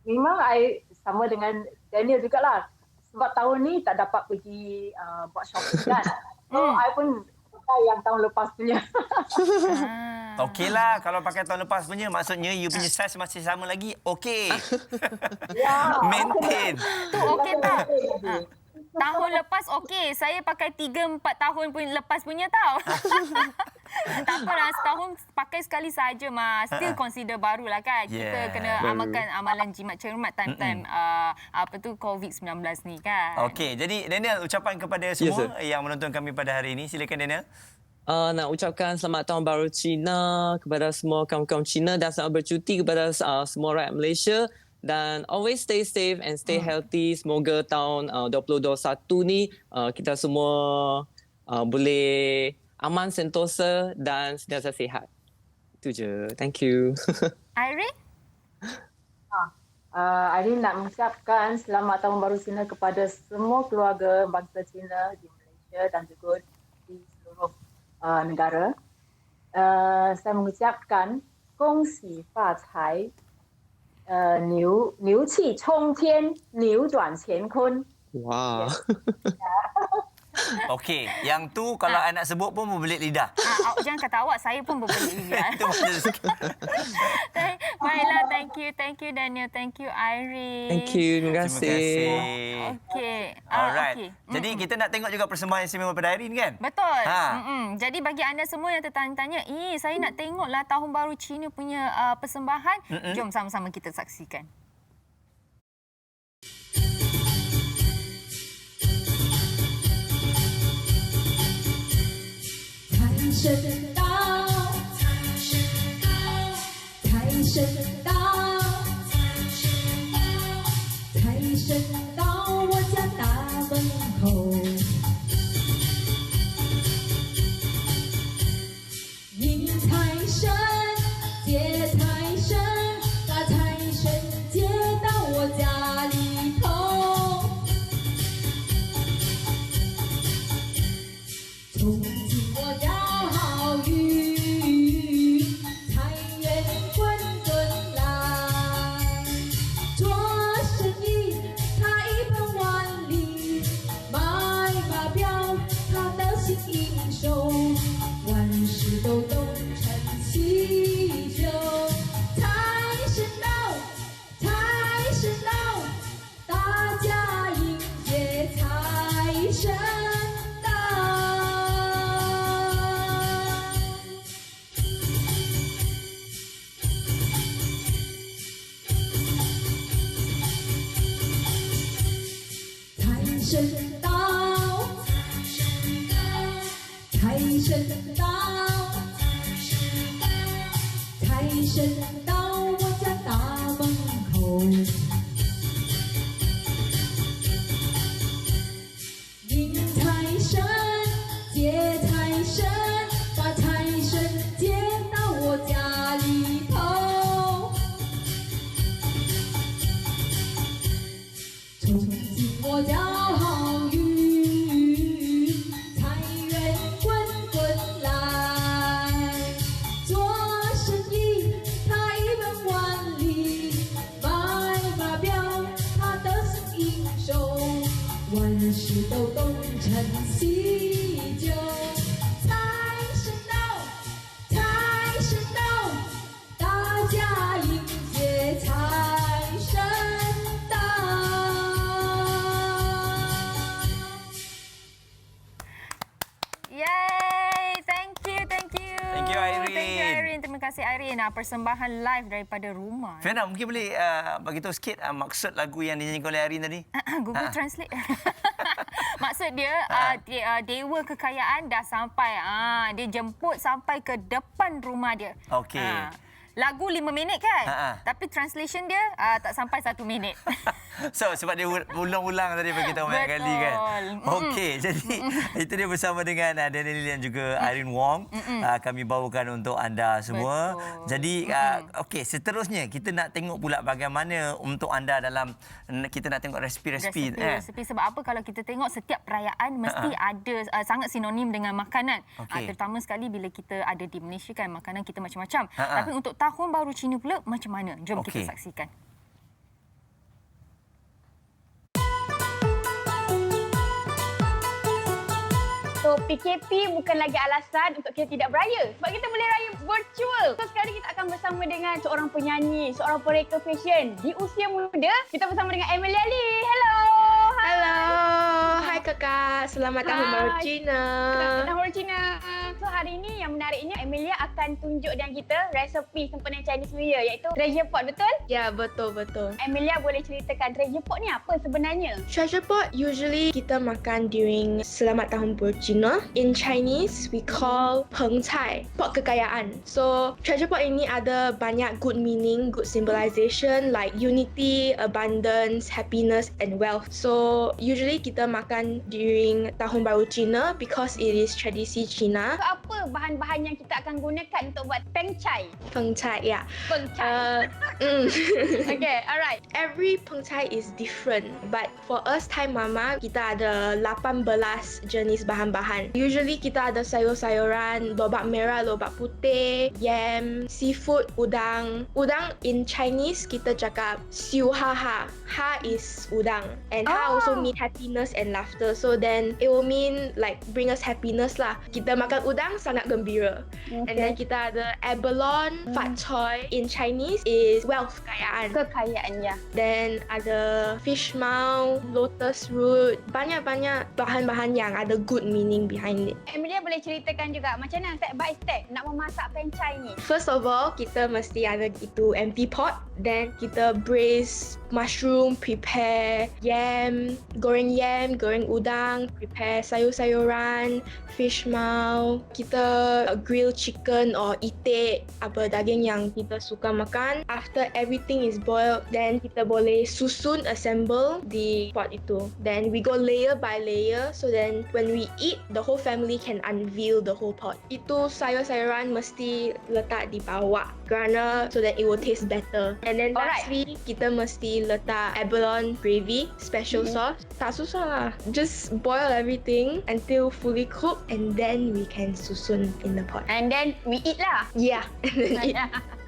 [SPEAKER 7] Memang I sama dengan Daniel jugalah. Sebab tahun ni tak dapat pergi buat shopping kan. So, I pun pakai yang tahun lepas punya.
[SPEAKER 3] Okeylah, kalau pakai tahun lepas punya, maksudnya you punya size masih sama lagi, okey. Maintain.
[SPEAKER 2] Tu okey tak? Tahun lepas okey. Saya pakai 3-4 tahun pun lepas punya tau. Tak apalah, setahun pakai sekali saja mas. Still consider barulah kan. Kita kena amalkan amalan jimat cermat time-time COVID-19 ni kan.
[SPEAKER 3] Okey, jadi Daniel, ucapan kepada semua yang menonton kami pada hari ini. Silakan Daniel.
[SPEAKER 6] Nak ucapkan selamat Tahun Baru Cina kepada semua kaum-kaum Cina dan selamat bercuti kepada semua rakyat Malaysia. Dan always stay safe and stay healthy. Semoga tahun 2021 ni kita semua boleh aman, sentosa dan sentiasa sihat. Itu je. Thank you.
[SPEAKER 2] Irene?
[SPEAKER 7] Irene nak mengucapkan selamat Tahun Baru Cina kepada semua keluarga bangsa Cina di Malaysia dan juga di seluruh negara. Saya mengucapkan kongsi fa cai, 牛气冲天，扭转乾坤。
[SPEAKER 6] Wow.
[SPEAKER 3] Okey, yang tu kalau I nak sebut pun berbelit lidah.
[SPEAKER 2] Jangan kata awak, saya pun berbelit lidah.
[SPEAKER 3] Itu maksud
[SPEAKER 2] Baiklah, thank you Daniel, thank you Irene.
[SPEAKER 6] Thank you. Terima kasih.
[SPEAKER 2] Okey.
[SPEAKER 3] Alright.
[SPEAKER 2] Okay.
[SPEAKER 3] Jadi kita nak tengok juga persembahan istimewa pada Irene kan?
[SPEAKER 2] Betul. Jadi bagi anda semua yang tertanya-tanya, saya nak tengoklah Tahun Baru Cina punya persembahan. Jom sama-sama kita saksikan.
[SPEAKER 8] 财神到，财神到，财神到我家大门口，迎财神，接财神，把财神接到我家里头。从今我要好运，财源滚滚来，做生意他一本万利，买马票他得心应手，万事都东成西就。财神到，财神到，大家迎接财神。 财神到，神到，财神到我家大门口，迎财神，接财神，把财神接到我家里头。从今我家好运，财源滚滚来，做生意他一本万利，买马表他得心应手，万事都东成西就。财神到，财神到，大家迎接财神到。
[SPEAKER 2] Yay! Thank you, thank you.
[SPEAKER 3] Thank you, Irene.
[SPEAKER 2] Thank you, Irene. Terima kasih, Irene. Persembahan live daripada rumah.
[SPEAKER 3] Fiona, mungkin boleh bagi tahu sikit maksud lagu yang dinyanyikan oleh Irene tadi?
[SPEAKER 2] Google Translate. Maksud dia, dewa kekayaan dah sampai. Dia jemput sampai ke depan rumah dia.
[SPEAKER 3] Okey.
[SPEAKER 2] Lagu 5 minit kan?
[SPEAKER 3] Ha-ha.
[SPEAKER 2] Tapi translation dia tak sampai 1 minit.
[SPEAKER 3] So, sebab dia ulang-ulang tadi bagi kita banyak kali kan? Okey, jadi itu dia bersama dengan Daniel dan juga Irene Wong. Kami bawakan untuk anda semua.
[SPEAKER 2] Betul.
[SPEAKER 3] Jadi, okey, seterusnya kita nak tengok pula bagaimana untuk anda dalam, kita nak tengok resipi-resipi.
[SPEAKER 2] Resipi sebab apa kalau kita tengok setiap perayaan mesti ada sangat sinonim dengan makanan.
[SPEAKER 3] Okey.
[SPEAKER 2] Terutama sekali bila kita ada di Malaysia kan, makanan kita macam-macam.
[SPEAKER 3] Ha-ha.
[SPEAKER 2] Tapi untuk Tahun Baru Cina pula macam mana? Jom
[SPEAKER 3] Okey.
[SPEAKER 2] kita saksikan.
[SPEAKER 9] So PKP bukan lagi alasan untuk kita tidak beraya. Sebab kita boleh raya virtual. So sekarang kita akan bersama dengan seorang penyanyi, seorang pereka fashion di usia muda. Kita bersama dengan Emilia Lee. Hello.
[SPEAKER 10] Halo. Hai kakak. Selamat Tahun Baru Cina.
[SPEAKER 9] Selamat Tahun Baru Cina. So hari ini yang menariknya Emilia akan tunjuk dengan kita resepi sempena Chinese New Year iaitu treasure pot, betul?
[SPEAKER 10] Ya, betul-betul.
[SPEAKER 9] Emilia boleh ceritakan treasure pot ni apa sebenarnya?
[SPEAKER 10] Treasure pot usually kita makan during Selamat Tahun Baru Cina. In Chinese, we call peng cai, pot kekayaan. So, treasure pot ini ada banyak good meaning, good symbolization like unity, abundance, happiness and wealth. So, usually kita makan during Tahun Baru Cina because it is tradisi Cina.
[SPEAKER 9] So apa bahan-bahan yang kita akan gunakan untuk buat peng cai?
[SPEAKER 10] Peng cai, ya.
[SPEAKER 9] Peng cai. Okay, alright.
[SPEAKER 10] Every peng cai is different, but for us Thai Mama, kita ada 18 jenis bahan-bahan. Usually kita ada sayur-sayuran, lobak merah, lobak putih, yam, seafood, udang. Udang in Chinese kita cakap siu ha ha. Ha is udang, and ha also mean happiness and laughter. So then it will mean like bring us happiness lah. Kita makan udang sangat gembira. And then kita ada abalone, fat choy. In Chinese is wealth, kekayaan.
[SPEAKER 9] Kekayaan, ya.
[SPEAKER 10] Then ada fish maw, lotus root. Banyak-banyak bahan-bahan yang ada good meaning behind it.
[SPEAKER 9] Emilia boleh ceritakan juga macam mana step by step nak memasak peng cai ni?
[SPEAKER 10] First of all, kita mesti ada itu empty pot. Then kita braise mushroom, prepare yam, goreng udang, prepare sayur-sayuran, fish maw. Kita grill chicken or itik, apa daging yang kita suka makan. After everything is boiled, then kita boleh susun, assemble di pot itu. Then we go layer by layer, so then when we eat, the whole family can unveil the whole pot. Itu sayur-sayuran mesti letak di bawah kerana so that it will taste better. And then lastly, kita mesti letak abalone gravy, special sauce. Tak susah lah. Just boil everything until fully cooked and then we can susun in the pot.
[SPEAKER 9] And then we eat lah.
[SPEAKER 10] Yeah.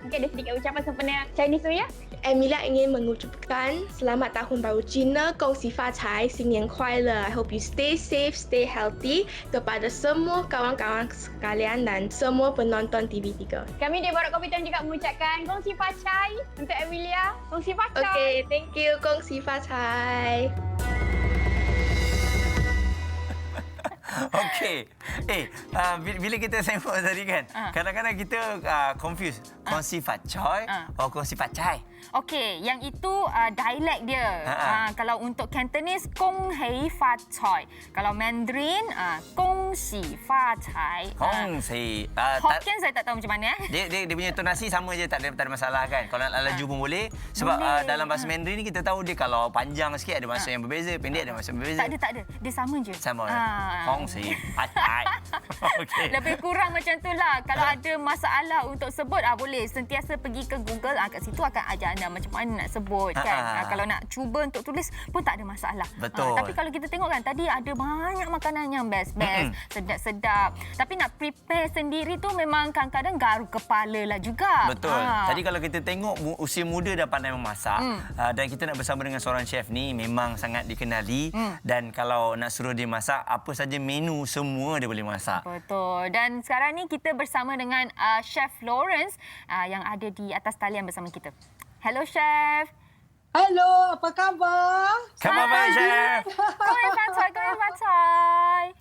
[SPEAKER 9] Mungkin ada sedikit ucapan sempena Chinese New Year?
[SPEAKER 10] Emilia ingin mengucapkan Selamat Tahun Baru Cina, 恭喜发财，新年快乐. I hope you stay safe, stay healthy kepada semua kawan-kawan sekalian dan semua penonton TV3.
[SPEAKER 9] Kami di Barak Komputer juga mengucapkan kongsi facai untuk Emilia. Kongsi facai.
[SPEAKER 10] Okay, thank you. 恭喜发财.
[SPEAKER 3] Okey. Bila kita tengok tadi kan, kadang-kadang kita confuse. Kongsi fat choy atau kongsi fat chai.
[SPEAKER 2] Okey, yang itu dialek dia. Kalau untuk Cantonese, Kong Hei Fat Choi. Kalau Mandarin, Kong kongsi fa cai.
[SPEAKER 3] Kongsi.
[SPEAKER 2] Hokkien saya tak tahu macam mana.
[SPEAKER 3] Dia punya tonasi sama je, tak ada masalah kan. Kalau nak laju pun boleh. Sebab dalam bahasa Mandarin ni kita tahu dia kalau panjang sikit ada maksud yang berbeza, pendek ada maksud yang berbeza.
[SPEAKER 2] Tak ada. Dia sama je.
[SPEAKER 3] Sama. Kongsi. Patai. Okey.
[SPEAKER 2] Lebih kurang macam tu lah. Kalau ada masalah untuk sebut, boleh sentiasa pergi ke Google. Kat situ akan ajar anda macam mana nak sebut kan. Kalau nak cuba untuk tulis pun tak ada masalah.
[SPEAKER 3] Betul.
[SPEAKER 2] Tapi kalau kita tengok kan, tadi ada banyak makanan yang best-best, sedap-sedap. Tapi nak prepare sendiri tu memang kadang-kadang garu kepala lah juga.
[SPEAKER 3] Betul. Tadi kalau kita tengok usia muda dah pandai memasak dan kita nak bersama dengan seorang chef ni memang sangat dikenali dan kalau nak suruh dia masak apa saja menu semua dia boleh masak.
[SPEAKER 2] Betul. Dan sekarang ni kita bersama dengan Chef Florence yang ada di atas talian bersama kita. Hello Chef.
[SPEAKER 11] Hello, apa khabar?
[SPEAKER 3] Khabar baik Chef.
[SPEAKER 2] Kau patai.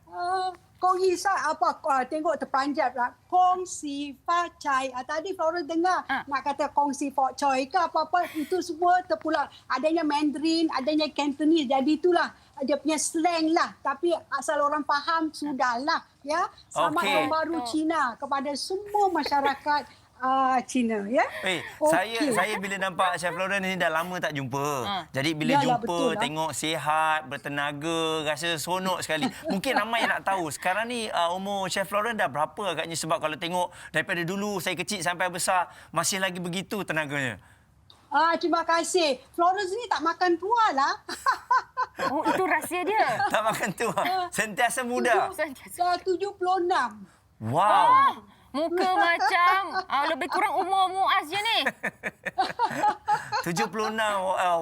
[SPEAKER 11] Kong risau apa? Tengok terpanjat lah. Kongsi fa cai. Tadi Florence dengar nak kata kongsi fa cai ke apa-apa. Itu semua terpulang. Adanya Mandarin, adanya Cantonese. Jadi itulah dia punya slang lah. Tapi asal orang faham, sudahlah. Ya? Selamat Tahun Baru Cina kepada semua masyarakat Cina, ya.
[SPEAKER 3] Saya bila nampak Chef Florence ni dah lama tak jumpa. Jadi bila jumpa tengok sihat, bertenaga, rasa seronok sekali. Mungkin ramai yang nak tahu sekarang ni umur Chef Florence dah berapa agaknya, sebab kalau tengok daripada dulu saya kecil sampai besar masih lagi begitu tenaganya.
[SPEAKER 11] Terima kasih. Florence ni tak makan tua lah.
[SPEAKER 2] Oh, itu rahsia dia.
[SPEAKER 3] Tak makan tua. Sentiasa muda.
[SPEAKER 11] Dah 76.
[SPEAKER 3] Wow.
[SPEAKER 2] Muka macam lebih kurang umur Muaz je ni.
[SPEAKER 3] 76.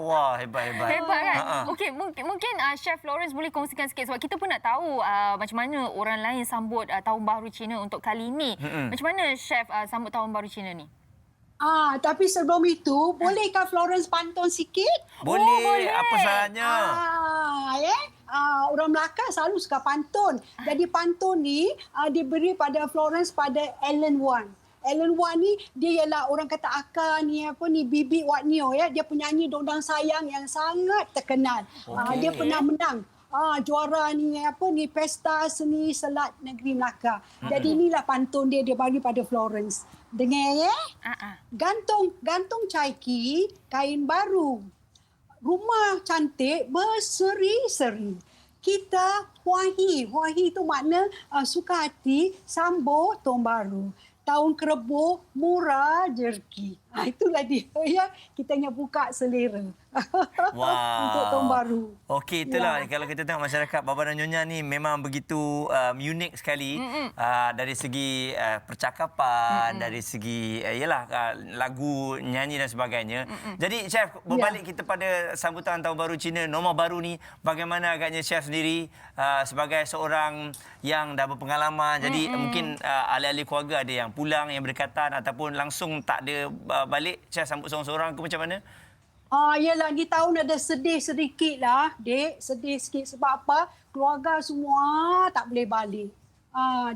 [SPEAKER 3] Wah, hebat.
[SPEAKER 2] Hebat kan? Okey, mungkin Chef Florence boleh kongsikan sikit sebab kita pun nak tahu macam mana orang lain sambut Tahun Baru Cina untuk kali ini. Macam mana Chef sambut Tahun Baru Cina ni?
[SPEAKER 11] Tapi sebelum itu, bolehkah Florence pantun sikit?
[SPEAKER 3] Boleh. Apa salahnya?
[SPEAKER 11] Orang Melaka selalu suka pantun. Jadi pantun ni diberi pada Florence pada Alan Wan. Alan Wan ni dia ialah orang kata akar ni Bibi Wat Nio ya. Dia penyanyi dongdang sayang yang sangat terkenal. Dia pernah menang juara ni pesta seni selat negeri Melaka. Jadi inilah pantun dia bagi pada Florence. Dengar ya. Gantung caiki kain baru. Rumah cantik berseri-seri. Kita wahi itu makna suka hati sambut tahun baru. Tahun kerbau murah jerki. Itulah dia ya. Kita hanya buka selera. Untuk tahun baru.
[SPEAKER 3] Okey, itulah kalau kita tengok masyarakat Baba dan Nyonya ni memang begitu unik sekali dari segi percakapan, dari segi lagu, nyanyi dan sebagainya. Jadi Chef, berbalik kita pada sambutan Tahun Baru Cina Norma Baru ni, bagaimana agaknya Chef sendiri sebagai seorang yang dah berpengalaman, jadi mungkin ahli-ahli keluarga ada yang pulang, yang berdekatan ataupun langsung tak ada balik, Chef sambut seorang-seorang ke macam mana?
[SPEAKER 11] Yelah, di tahun ada sedih sedikit lah, Dek. Sedih sikit sebab apa? Keluarga semua tak boleh balik.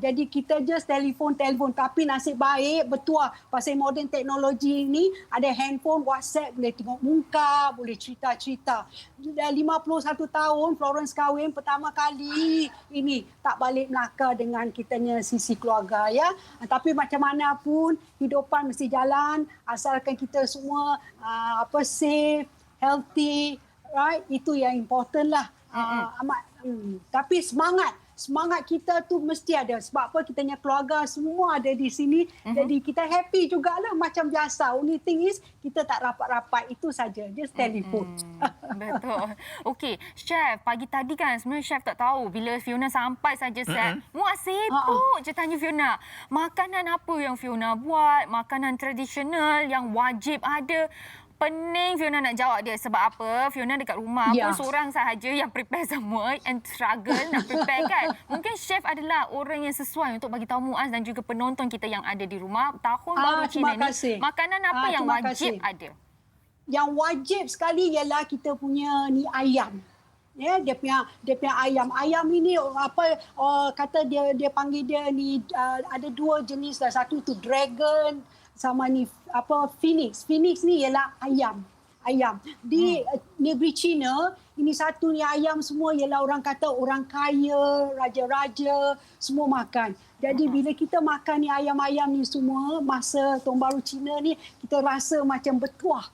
[SPEAKER 11] Jadi kita just telefon. Tapi nasib baik, betul pasal moden teknologi ni, ada handphone, WhatsApp, boleh tengok muka, boleh cerita-cerita. Dah 51 tahun Florence kahwin, pertama kali ini tak balik Melaka dengan kitanya sisi keluarga ya. Tapi macam mana pun hidupan mesti jalan asalkan kita semua safe, healthy, right? Itu yang important lah. Tapi semangat kita tu mesti ada. Sebab apa, kita punya keluarga semua ada di sini. Jadi kita happy jugalah macam biasa. Only thing is kita tak rapat-rapat, itu saja. Just telefon.
[SPEAKER 2] Betul. Okey, Chef, pagi tadi kan sebenarnya Chef tak tahu bila Fiona sampai saja set. Muaz sibuk je tanya Fiona. Makanan apa yang Fiona buat? Makanan tradisional yang wajib ada. Pening Fiona nak jawab dia. Sebab apa? Fiona dekat rumah pun seorang sahaja yang prepare semua and struggle nak prepare kan. Mungkin Chef adalah orang yang sesuai untuk bagi tahu Muaz dan juga penonton kita yang ada di rumah Tahun Baru Cina ni. Makanan apa yang wajib ada?
[SPEAKER 11] Yang wajib sekali ialah kita punya ni ayam. Ya, dia punya ayam. Ayam ini kata dia panggil dia ni ada dua jenis lah. Satu tu dragon sama ni phoenix. Phoenix ni ialah ayam. ayam. Di negeri China, ini satu ni ayam semua ialah orang kata orang kaya, raja-raja, semua makan. Jadi bila kita makan ni ayam-ayam ni semua, masa Tahun Baru Cina ni, kita rasa macam bertuah.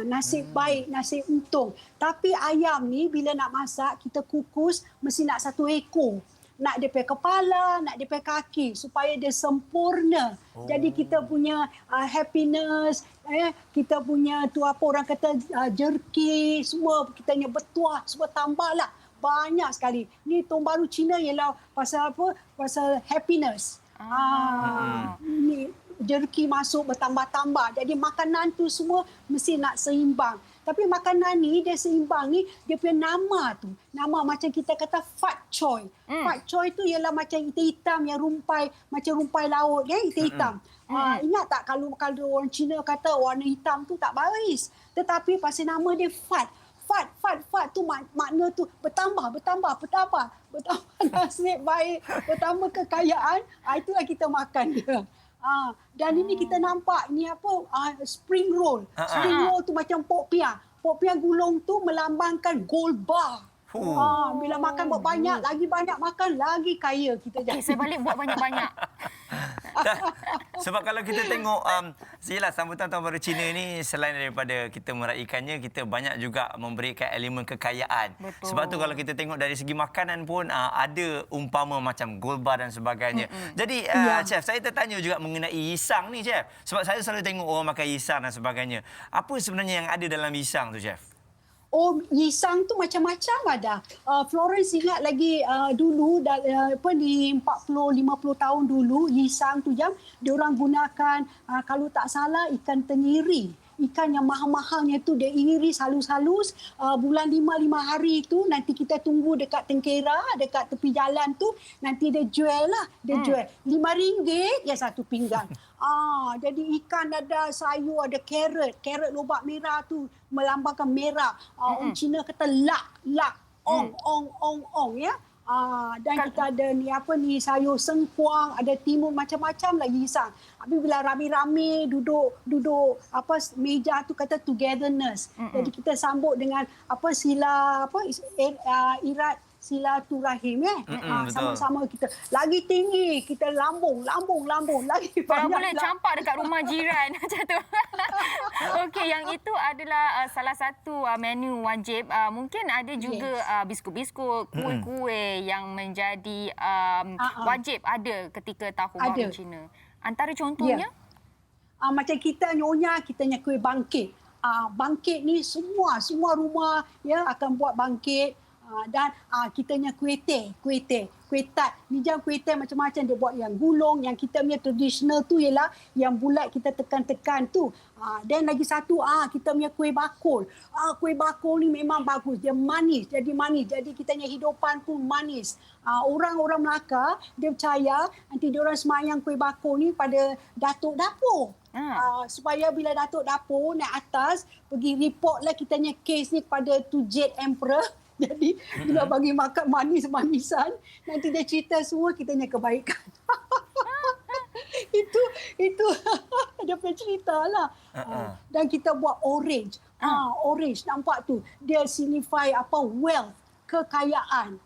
[SPEAKER 11] Nasib baik, nasib untung. Tapi ayam ni bila nak masak, kita kukus mesti nak 1 ekor. Nak dia punya kepala, nak dia punya kaki supaya dia sempurna. Jadi kita punya happiness, kita punya tu apa orang kata jerky, semua kita punya bertuah, semua tambahlah. Banyak sekali. Ni Tahun Baru Cina ialah pasal apa? Pasal happiness. Ni jerky masuk bertambah-tambah. Jadi makanan tu semua mesti nak seimbang. Tapi makanan ni dia seimbang ni dia punya nama tu. Nama macam kita kata fat choy. Fat choy tu ialah macam hitam-hitam yang rumpai macam rumpai laut kan hitam-hitam. Ingat tak kalau orang Cina kata warna hitam tu tak baris. Tetapi pasal nama dia fat. Fat tu makna tu bertambah nasib baik, bertambah kekayaan. Itulah kita makan dia. Dan ini kita nampak ni apa spring roll. Spring roll tu macam pokpiah. Pokpiah gulung tu melambangkan gold bar. Bila makan banyak, lagi banyak makan, lagi kaya kita jadi.
[SPEAKER 2] Saya balik buat banyak-banyak.
[SPEAKER 3] Sebab kalau kita tengok, yelah, sambutan Tahun Baru Cina ni selain daripada kita meraikannya, kita banyak juga memberikan elemen kekayaan.
[SPEAKER 2] Betul.
[SPEAKER 3] Sebab tu kalau kita tengok dari segi makanan pun ada umpama macam gold bar dan sebagainya. Jadi, Chef, saya tertanya juga mengenai yisang ni, Chef. Sebab saya selalu tengok orang makan yisang dan sebagainya. Apa sebenarnya yang ada dalam yisang tu, Chef?
[SPEAKER 11] Yisang tu macam-macam ada. Florence ingat lagi dulu di 40-50 tahun dulu yisang tu dia orang gunakan kalau tak salah ikan tenggiri. Ikan yang mahal-mahalnya tu dia iris halus-halus. Bulan 5 hari tu nanti kita tunggu dekat tengkera, dekat tepi jalan tu. Nanti dia jual lah. Dia jual RM5 ya satu pinggan. Jadi ikan ada, sayur ada, carrot lobak merah tu melambangkan merah. Orang Cina kata lak, ong ya. Dan kita ada ni sayur sengkuang, ada timun, macam-macam lagi isang. Tapi bila rame-rame duduk meja tu kata togetherness. Jadi kita sambut dengan irat silaturahim sama-sama kita lagi tinggi, kita lambung lagi banyak.
[SPEAKER 2] Kalau boleh campak dekat rumah jiran macam tu. Okey, yang itu adalah salah satu menu wajib. Mungkin ada juga biskut-biskut, kuih-kuih yang menjadi wajib ada ketika Tahun Baru Cina. Antara contohnya
[SPEAKER 11] macam kita nyonya, kita punya kuih bangkit. Bangkit ni semua rumah akan buat bangkit. Dan kita punya kuih tat. Ni jam kuih tat macam-macam dia buat yang gulung, yang kita punya traditional tu ialah yang bulat kita tekan-tekan tu. Dan lagi satu kita punya kuih bakul. Kuih bakul ni memang bagus, dia manis. Jadi kita punya hidupan pun manis. Orang-orang Melaka dia percaya nanti dia orang semayang kuih bakul ni pada Datuk Dapur. Supaya bila Datuk Dapur naik atas pergi report lah kita punya kes ni kepada Jade Emperor. Jadi bila bagi makan manis-manisan, nanti dia cerita semua kita punya kebaikan. itu dia punya cerita lah. Dan kita buat orange. Orange nampak tu. Dia signify wealth, kekayaan.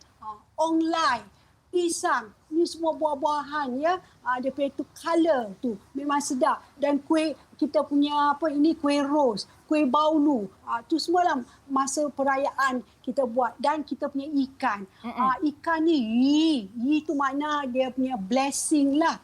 [SPEAKER 11] Online, pisang, ni semua buah-buahan ya. Dia punya tu color tu memang sedap. Dan kuih kita punya ini kuih rose, kuih baulu. Tu semualah masa perayaan kita buat. Dan kita punya ikan. Ikan ni tu makna dia punya blessing lah.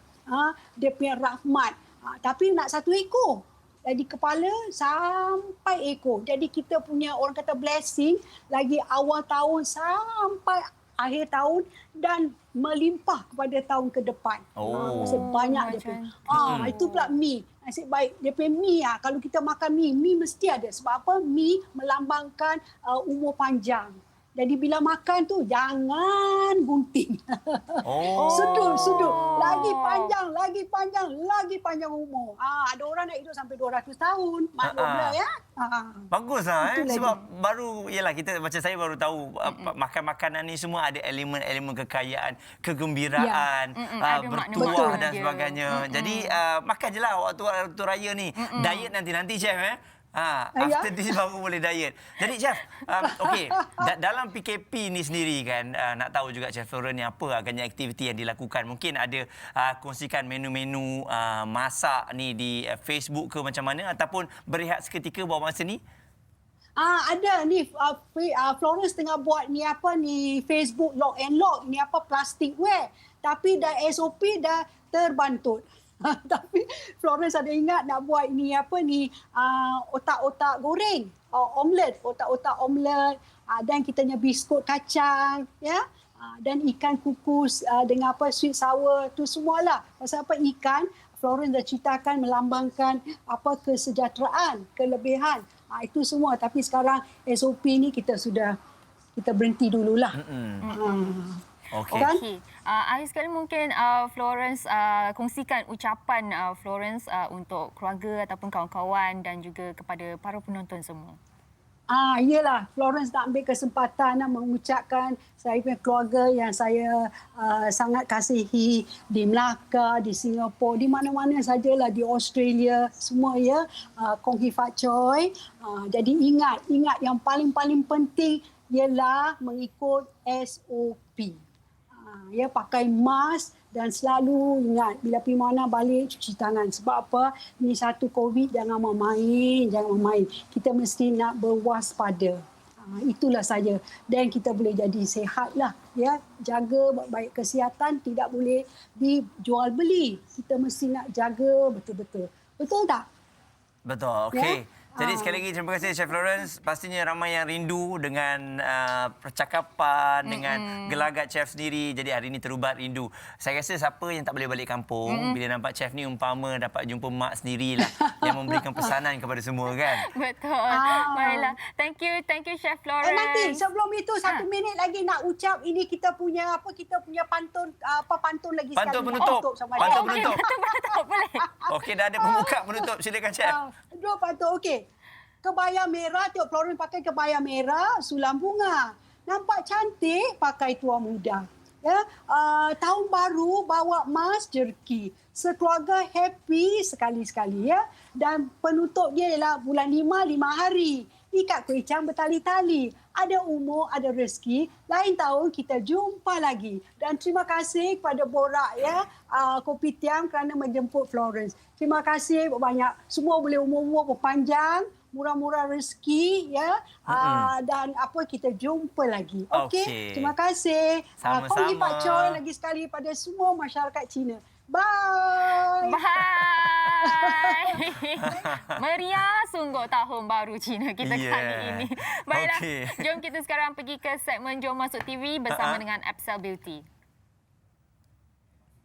[SPEAKER 11] Dia punya rahmat. Tapi nak 1 ekor. Dari kepala sampai ekor. Jadi kita punya orang kata blessing lagi awal tahun sampai akhir tahun dan melimpah kepada tahun ke depan. Masih banyak dia punya. Itu pula mi. Nasib baik dia punya mi kalau kita makan mi mesti ada. Sebab apa? Mi melambangkan umur panjang. Jadi bila makan tu jangan gunting. Sudut. Lagi panjang umur. Ada orang nak hidup sampai 200 tahun. Maklumlah ya.
[SPEAKER 3] Baguslah sebab baru kita macam saya baru tahu makan makanan ni semua ada elemen-elemen kekayaan, kegembiraan, bertuah dan sebagainya. Jadi makan je lah waktu raya ni. Diet nanti Chef After this baru boleh diet. Jadi Chef, okey, dalam PKP ni sendiri kan, nak tahu juga Chef Florence ni apa agaknya aktiviti yang dilakukan. Mungkin ada kongsikan menu-menu masak ni di Facebook ke macam mana, ataupun berehat seketika buat masa ni?
[SPEAKER 11] Ada ni Florence tengah buat ni Facebook lock and lock ni plastic wear, tapi dah SOP dah terbantut. Tapi Florence ada ingat nak buat ni otak-otak goreng, otak-otak omelet, dan kitanya biskut kacang ya. Dan ikan kukus dengan sweet sour tu semualah. Pasal ikan Florence dah ceritakan melambangkan kesejahteraan, kelebihan. Itu semua, tapi sekarang SOP ni kita berhenti dululah.
[SPEAKER 3] Okey.
[SPEAKER 11] Kan?
[SPEAKER 2] Akhir sekali mungkin Florence kongsikan ucapan Florence untuk keluarga ataupun kawan-kawan dan juga kepada para penonton semua.
[SPEAKER 11] Iyalah, Florence nak ambil kesempatan nak mengucapkan saya punya keluarga yang saya sangat kasihi di Melaka, di Singapura, di mana-mana sajalah, di Australia, semua ya. Kong Hee Fat Choi. Jadi ingat yang paling-paling penting ialah mengikut SOP. Ya, pakai mask dan selalu ingat bila pergi mana balik cuci tangan. Sebab apa? Ini satu COVID, jangan main. Kita mesti nak berwaspada. Itulah saja. Dan kita boleh jadi sihatlah. Ya, jaga baik kesihatan, tidak boleh dijual beli. Kita mesti nak jaga betul-betul. Betul tak?
[SPEAKER 3] Betul. Okey. Jadi sekali lagi terima kasih Chef Florence. Pastinya ramai yang rindu dengan percakapan, dengan gelagat Chef sendiri. Jadi hari ini terubat rindu. Saya rasa siapa yang tak boleh balik kampung, bila nampak Chef ni umpama dapat jumpa mak sendirilah yang memberikan pesanan kepada semua kan.
[SPEAKER 2] Betul. Baiklah. Thank you Chef Florence.
[SPEAKER 11] Nanti sebelum itu 1 minit lagi nak ucap ini kita punya pantun lagi
[SPEAKER 3] pantun
[SPEAKER 11] sekali.
[SPEAKER 3] Penutup. Pantun penutup.
[SPEAKER 2] Betul boleh.
[SPEAKER 3] Okey, dah ada pembuka penutup. Silakan Chef.
[SPEAKER 11] Dua pantun. Okey. Kebaya merah, tengok Florence pakai kebaya merah, sulam bunga. Nampak cantik pakai tuan muda. Ya, tahun baru bawa emas jerky. Sekeluarga happy sekali-sekali ya. Dan penutup dia ialah bulan 5 hari. Ikat kuicang bertali-tali. Ada umur, ada rezeki. Lain tahun kita jumpa lagi. Dan terima kasih kepada Borak ya, Kopitiam kerana menjemput Florence. Terima kasih banyak. Semua boleh umur-umur berpanjang, murah-murah rezeki ya. Dan kita jumpa lagi. Okey. Terima kasih.
[SPEAKER 3] Sama-sama.
[SPEAKER 11] Kong Hee Fat Choi lagi sekali pada semua masyarakat Cina. Bye.
[SPEAKER 2] Meriah sungguh tahun baru Cina kita kali ini. Baiklah, jom kita sekarang pergi ke segmen Jom Masuk TV bersama dengan Epsel Beauty.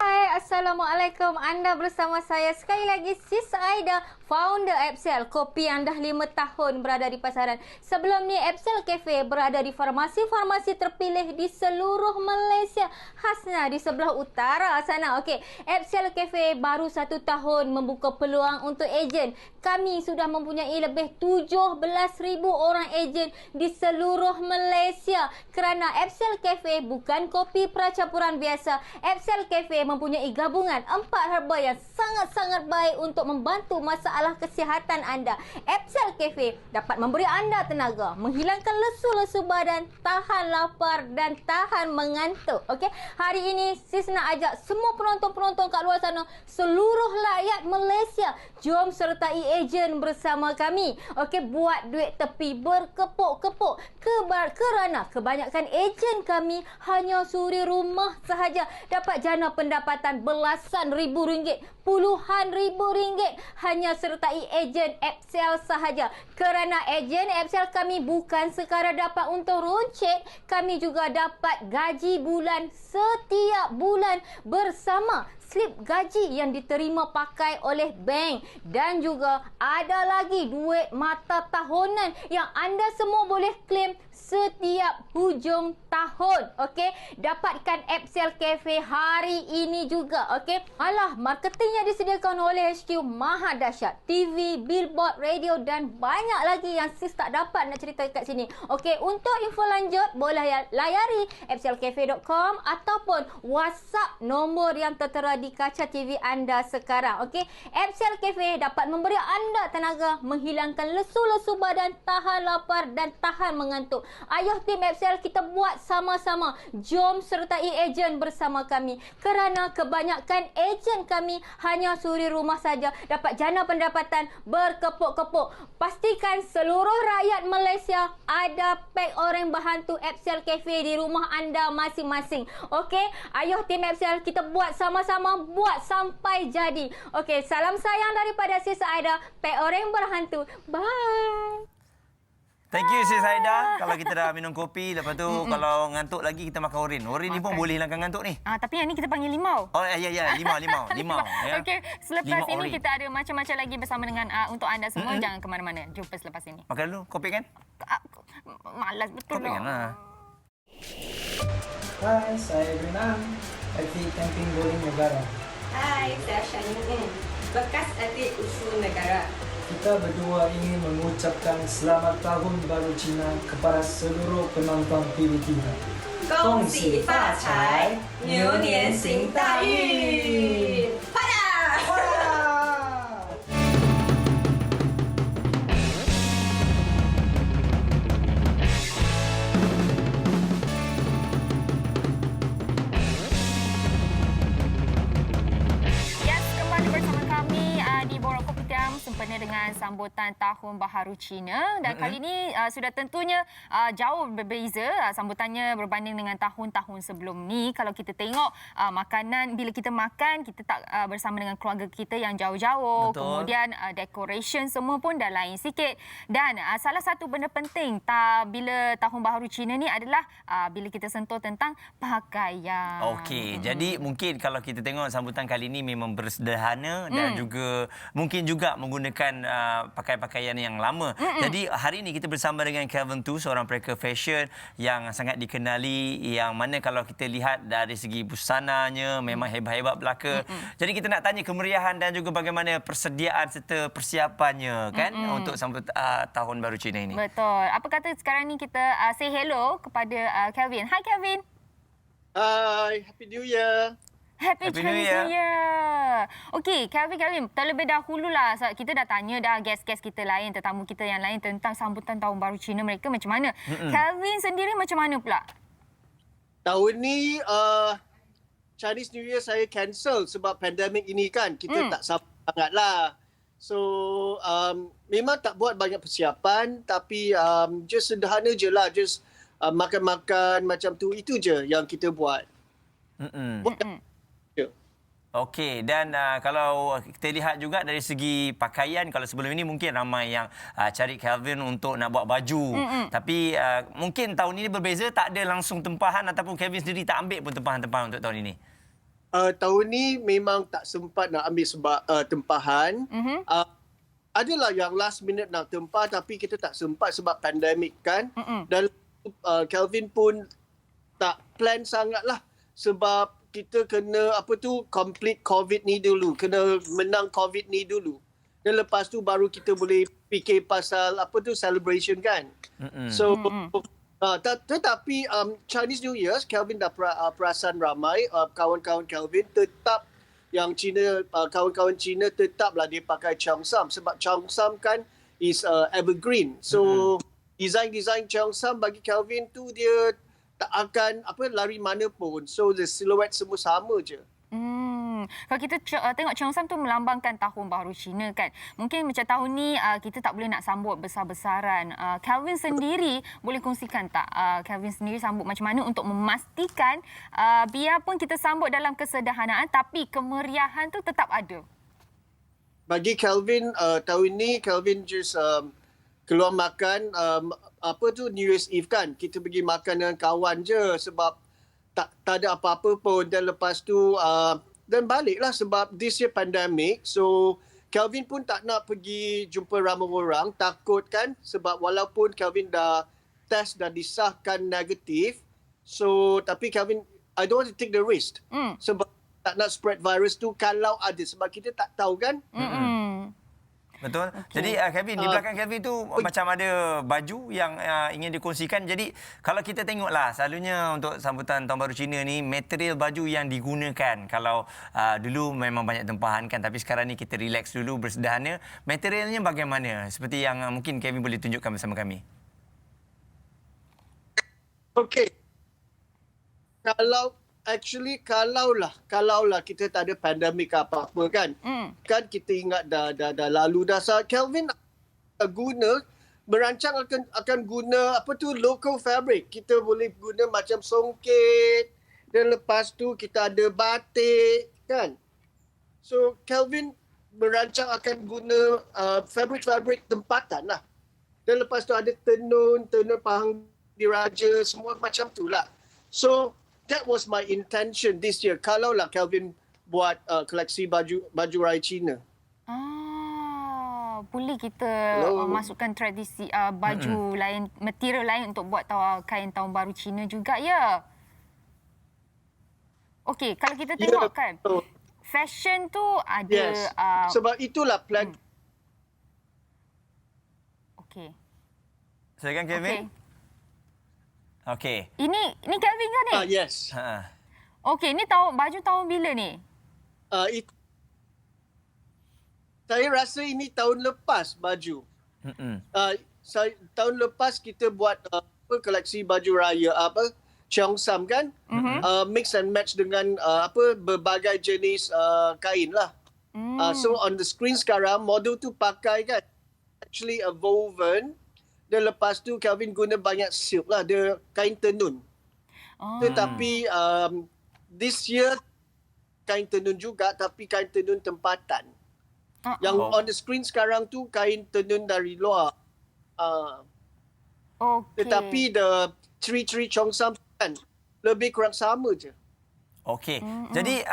[SPEAKER 12] Hai, Assalamualaikum. Anda bersama saya sekali lagi, Sis Aida, founder Epsel, kopi yang dah 5 tahun berada di pasaran. Sebelum ni, Epsel Cafe berada di farmasi-farmasi terpilih di seluruh Malaysia, khasnya di sebelah utara sana. Okey, Epsel Cafe baru 1 tahun membuka peluang untuk ejen. Kami sudah mempunyai lebih 17,000 orang ejen di seluruh Malaysia. Kerana Epsel Cafe bukan kopi percampuran biasa. Epsel Cafe mempunyai gabungan 4 herba yang sangat-sangat baik untuk membantu masalah kesihatan anda. Epsel Cafe dapat memberi anda tenaga, menghilangkan lesu-lesu badan, tahan lapar dan tahan mengantuk. Okey, hari ini Sis nak ajak semua penonton-penonton kat luar sana, seluruh rakyat Malaysia, jom sertai ejen bersama kami. Okey, buat duit tepi berkepuk-kepuk kerana kebanyakan ejen kami hanya suri rumah sahaja dapat jana pendapatan belasan ribu ringgit, puluhan ribu ringgit hanya sertai ejen Epsel sahaja. Kerana ejen Epsel kami bukan sekadar dapat untung runcit, kami juga dapat gaji bulan setiap bulan bersama slip gaji yang diterima pakai oleh bank, dan juga ada lagi duit mata tahunan yang anda semua boleh claim setiap hujung tahun. Okey, dapatkan Epsel Cafe hari ini juga. Okey, alah, marketing yang disediakan oleh HQ maha dahsyat. TV, billboard, radio dan banyak lagi yang Sis tak dapat nak cerita kat sini. Okey, untuk info lanjut boleh layari epselcafe.com ataupun WhatsApp nombor yang tertera di kaca TV anda sekarang. Okey, Epsel Cafe dapat memberi anda tenaga, menghilangkan lesu-lesu badan, tahan lapar dan tahan mengantuk. Ayuh tim Epsel, kita buat sama-sama. Jom sertai ejen bersama kami. Kerana kebanyakan ejen kami hanya suri rumah saja dapat jana pendapatan berkepuk-kepuk. Pastikan seluruh rakyat Malaysia ada pek orang berhantu Epsel Cafe di rumah anda masing-masing. Okey, ayuh tim Epsel, kita buat sama-sama, buat sampai jadi. Okey, salam sayang daripada Sis Aida, pek orang berhantu. Bye.
[SPEAKER 3] Thank you Sis Aida. Kalau kita dah minum kopi, lepas tu kalau ngantuk lagi kita makan oren. Oren ni pun boleh hilangkan ngantuk ni.
[SPEAKER 2] Tapi yang ni kita panggil limau.
[SPEAKER 3] Oh ya, limau. Ya.
[SPEAKER 2] Okey, selepas
[SPEAKER 3] Limau
[SPEAKER 2] ini
[SPEAKER 3] oren.
[SPEAKER 2] kita ada macam-macam lagi bersama dengan untuk anda semua. Jangan ke mana-mana. Jumpa selepas ini.
[SPEAKER 3] Makan dulu, kopi kan?
[SPEAKER 2] Malas betul
[SPEAKER 3] Kopi kan lah.
[SPEAKER 13] Hai, saya Renang, atlet camping bowling negara.
[SPEAKER 14] Hai, saya Shani, bekas atlet usul negara.
[SPEAKER 13] Kita berdua ingin mengucapkan selamat tahun baru Cina kepada seluruh penonton PBT.
[SPEAKER 14] 恭喜发财，牛年行大运！啪啦！
[SPEAKER 2] Yes, kembali bersama kami di Borak Kopitiam sempena dengan sambutan Tahun Baharu Cina dan kali ini sudah tentunya jauh berbeza sambutannya berbanding dengan tahun-tahun sebelum ni. Kalau kita tengok makanan, bila kita makan kita tak bersama dengan keluarga kita yang jauh-jauh.
[SPEAKER 3] Betul.
[SPEAKER 2] Kemudian decoration semua pun dah lain sikit dan salah satu benda penting bila Tahun Baharu Cina ni adalah bila kita sentuh tentang pakaian.
[SPEAKER 3] Okey, jadi mungkin kalau kita tengok sambutan kali ini memang bersederhana dan juga mungkin juga menggunakan pakaian-pakaian yang lama. Jadi hari ini kita bersama dengan Kelvin Tu, seorang pereka fashion yang sangat dikenali, yang mana kalau kita lihat dari segi busananya memang hebat-hebat belaka. Jadi kita nak tanya kemeriahan dan juga bagaimana persediaan serta persiapannya kan untuk sambut Tahun Baru Cina ini.
[SPEAKER 2] Betul. Apa kata sekarang ni kita say hello kepada Kelvin. Hai Kelvin.
[SPEAKER 15] Hai, Happy New Year.
[SPEAKER 2] Happy Chinese New Year. Okey, Kelvin, terlebih dahululah kita dah tanya dah guest-guest kita lain, tetamu kita yang lain tentang sambutan Tahun Baru Cina mereka macam mana. Kelvin sendiri macam mana pula?
[SPEAKER 15] Tahun ni Chinese New Year saya cancel sebab pandemik ini kan. Kita tak sambut sangat lah. So, memang tak buat banyak persiapan tapi just sederhana je lah. Just makan-makan macam tu. Itu je yang kita buat.
[SPEAKER 3] Okey, dan kalau kita lihat juga dari segi pakaian, kalau sebelum ini mungkin ramai yang cari Kelvin untuk nak buat baju. Tapi mungkin tahun ini berbeza, tak ada langsung tempahan ataupun Kelvin sendiri tak ambil pun tempahan-tempahan untuk tahun ini.
[SPEAKER 15] Tahun ni memang tak sempat nak ambil sebab tempahan. Adalah yang last minute nak tempah tapi kita tak sempat sebab pandemik kan. Dan Kelvin pun tak plan sangat lah sebab kita kena complete COVID ni dulu. Kena menang COVID ni dulu. Dan lepas tu baru kita boleh fikir pasal celebration kan. So, tetapi Chinese New Year, Kelvin dah perasan ramai kawan-kawan Kelvin tetap yang Cina, kawan-kawan Cina tetaplah dia pakai Cheongsam sebab Cheongsam kan is evergreen. So, design Cheongsam bagi Kelvin tu dia tak akan lari mana pun. So the silhouette semua sama je.
[SPEAKER 2] Kalau kita tengok Cheongsam tu melambangkan Tahun Baharu Cina kan. Mungkin macam tahun ni kita tak boleh nak sambut besar-besaran. Kelvin sendiri boleh kongsikan tak? Kelvin sendiri sambut macam mana untuk memastikan biarpun kita sambut dalam kesederhanaan tapi kemeriahan tu tetap ada.
[SPEAKER 15] Bagi Kelvin tahun ni Kelvin just keluar makan New Year's Eve kan. Kita pergi makan dengan kawan je sebab tak ada apa-apa pun. Dan lepas tu dan baliklah sebab this year pandemic. So Kelvin pun tak nak pergi jumpa ramai orang, takut kan sebab walaupun Kelvin dah test dan disahkan negatif. So tapi Kelvin, I don't want to take the risk. Sebab tak nak spread virus tu kalau ada sebab kita tak tahu kan.
[SPEAKER 3] Betul. Jadi Kevin, di belakang Kevin tu macam ada baju yang ingin dikongsikan. Jadi kalau kita tengoklah, selalunya untuk sambutan Tahun Baru Cina ni, material baju yang digunakan. Kalau dulu memang banyak tempahan kan, tapi sekarang ni kita relax dulu, bersederhana. Materialnya bagaimana? Seperti yang mungkin Kevin boleh tunjukkan bersama kami.
[SPEAKER 15] Okey. Kalaulah kita tak ada pandemik apa-apa kan. Kan kita ingat dah lalu dah. Kelvin merancang akan guna local fabric. Kita boleh guna macam songket, dan lepas tu kita ada batik kan. So Kelvin merancang akan guna fabric tempatan lah. Dan lepas tu ada tenun pahang diraja, semua macam tu lah. So that was my intention this year. Kalaulah Kelvin buat koleksi baju raya Cina.
[SPEAKER 2] Boleh kita masukkan tradisi baju lain, material lain untuk buat kain Tahun Baru Cina juga ya. Okey, kalau kita tengok kan, fashion tu ada...
[SPEAKER 15] Yes. Sebab itulah plan.
[SPEAKER 2] Okey.
[SPEAKER 3] Silakan Kevin. Okey.
[SPEAKER 2] Ini Kelvin kan ni?
[SPEAKER 15] Yes.
[SPEAKER 2] Okey, ni baju tahun bila ni?
[SPEAKER 15] Saya rasa ini tahun lepas baju. Tahun lepas kita buat koleksi baju raya Cheongsam kan? Mix and match dengan berbagai jenis kain lah. So on the screen sekarang model tu pakai kan actually a woven. Dan lepas tu Kelvin guna banyak silk lah, dia kain tenun. Tetapi this year kain tenun juga, tapi kain tenun tempatan. Yang on the screen sekarang tu kain tenun dari luar. Tetapi the ciri-ciri Cheongsam kan lebih kurang sama je.
[SPEAKER 3] Okey. Jadi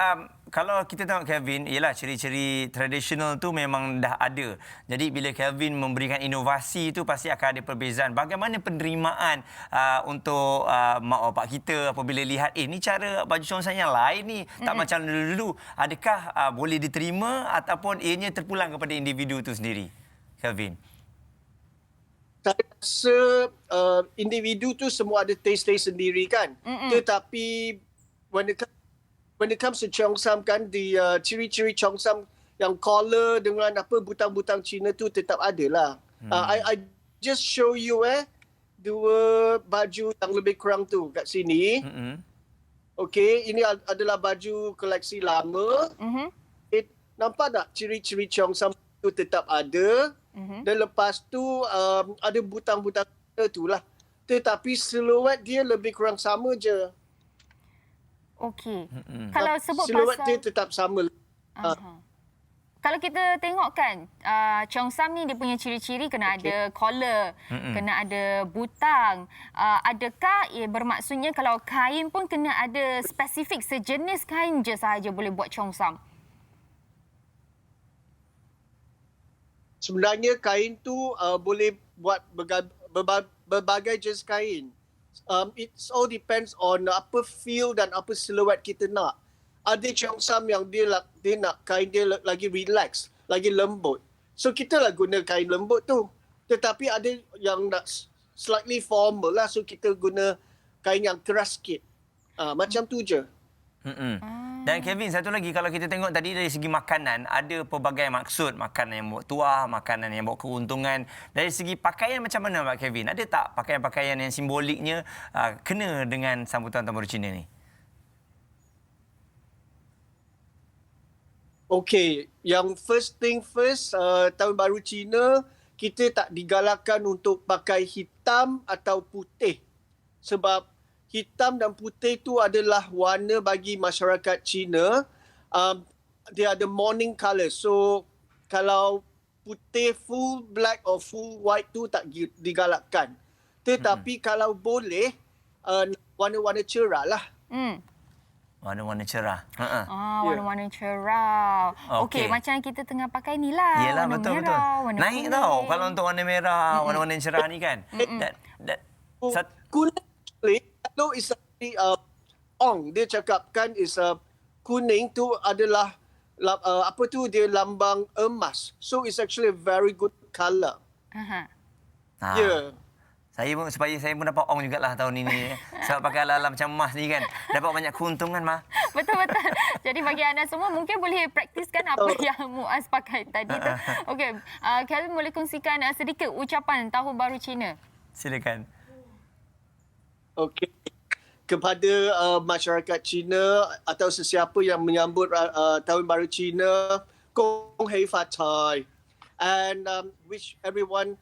[SPEAKER 3] kalau kita tengok Kelvin, ialah ciri-ciri tradisional tu memang dah ada. Jadi bila Kelvin memberikan inovasi tu pasti akan ada perbezaan. Bagaimana penerimaan untuk mak bapak kita apabila lihat ni cara baju Cheongsam yang lain ni, tak macam dulu-dulu. Adakah boleh diterima ataupun ianya terpulang kepada individu tu sendiri? Kelvin.
[SPEAKER 15] Saya rasa individu tu semua ada taste-taste sendiri kan. Tetapi when it comes to Cheongsam kan, di ciri-ciri Cheongsam yang collar dengan butang-butang Cina tu tetap ada lah. I just show you dua baju yang lebih kurang tu kat sini. Okay, ini adalah baju koleksi lama. Nampak tak ciri-ciri Cheongsam tu tetap ada. Dan lepas tu ada butang-butang tu lah. Tetapi siluet dia lebih kurang sama je.
[SPEAKER 2] Okey. Kalau sebut
[SPEAKER 15] siluet
[SPEAKER 2] pasal...
[SPEAKER 15] dia tetap sama.
[SPEAKER 2] Kalau kita tengok kan, Cheongsam ni dia punya ciri-ciri kena ada collar, kena ada butang. Adakah bermaksudnya kalau kain pun kena ada spesifik sejenis kain je sahaja boleh buat Cheongsam?
[SPEAKER 15] Sebenarnya kain tu boleh buat berbagai jenis kain. It all depends on apa feel dan apa siluet kita nak. Ada Cheongsam yang dia nak kain dia lagi relax, lagi lembut. So kita lah guna kain lembut tu. Tetapi ada yang nak slightly formal lah, so kita guna kain yang keras sikit. Macam tu je.
[SPEAKER 3] Dan Kevin, satu lagi, kalau kita tengok tadi dari segi makanan, ada pelbagai maksud. Makanan yang bawa tuah, makanan yang bawa keuntungan. Dari segi pakaian macam mana Pak Kevin? Ada tak pakaian-pakaian yang simboliknya kena dengan sambutan Tahun Baru Cina ni?
[SPEAKER 15] Okey, yang first thing first, Tahun Baru Cina, kita tak digalakkan untuk pakai hitam atau putih. Sebab hitam dan putih itu adalah warna bagi masyarakat Cina. Dia ada mourning colour. So, kalau putih full black or full white tu tak digalakkan. Tetapi kalau boleh, warna-warna cerah lah.
[SPEAKER 3] Warna-warna cerah.
[SPEAKER 2] Warna-warna cerah. Okey, macam kita tengah pakai ni lah.
[SPEAKER 3] Yelah,
[SPEAKER 2] warna
[SPEAKER 3] betul.
[SPEAKER 2] merah, warna
[SPEAKER 3] Naik
[SPEAKER 2] kuning.
[SPEAKER 3] tau kalau untuk warna merah, warna-warna cerah ni kan.
[SPEAKER 15] Kuning, yellow is actually ong. Dia cakapkan is kuning tu adalah apa tu dia lambang emas. So it's actually a very good colour. Yeah.
[SPEAKER 3] Supaya saya pun dapat ong jugalah tahun ini. Sebab pakai ala-ala macam emas ni kan. Dapat banyak keuntungan, Ma.
[SPEAKER 2] Betul-betul. Jadi bagi anda semua mungkin boleh praktiskan apa yang Muaz pakai tadi tu. Okey, Kelvin boleh kongsikan sedikit ucapan Tahun Baru Cina.
[SPEAKER 3] Silakan.
[SPEAKER 15] Okey. Kepada masyarakat Cina atau sesiapa yang menyambut Tahun Baru Cina, Gong Hei Fa Cai. And wish everyone,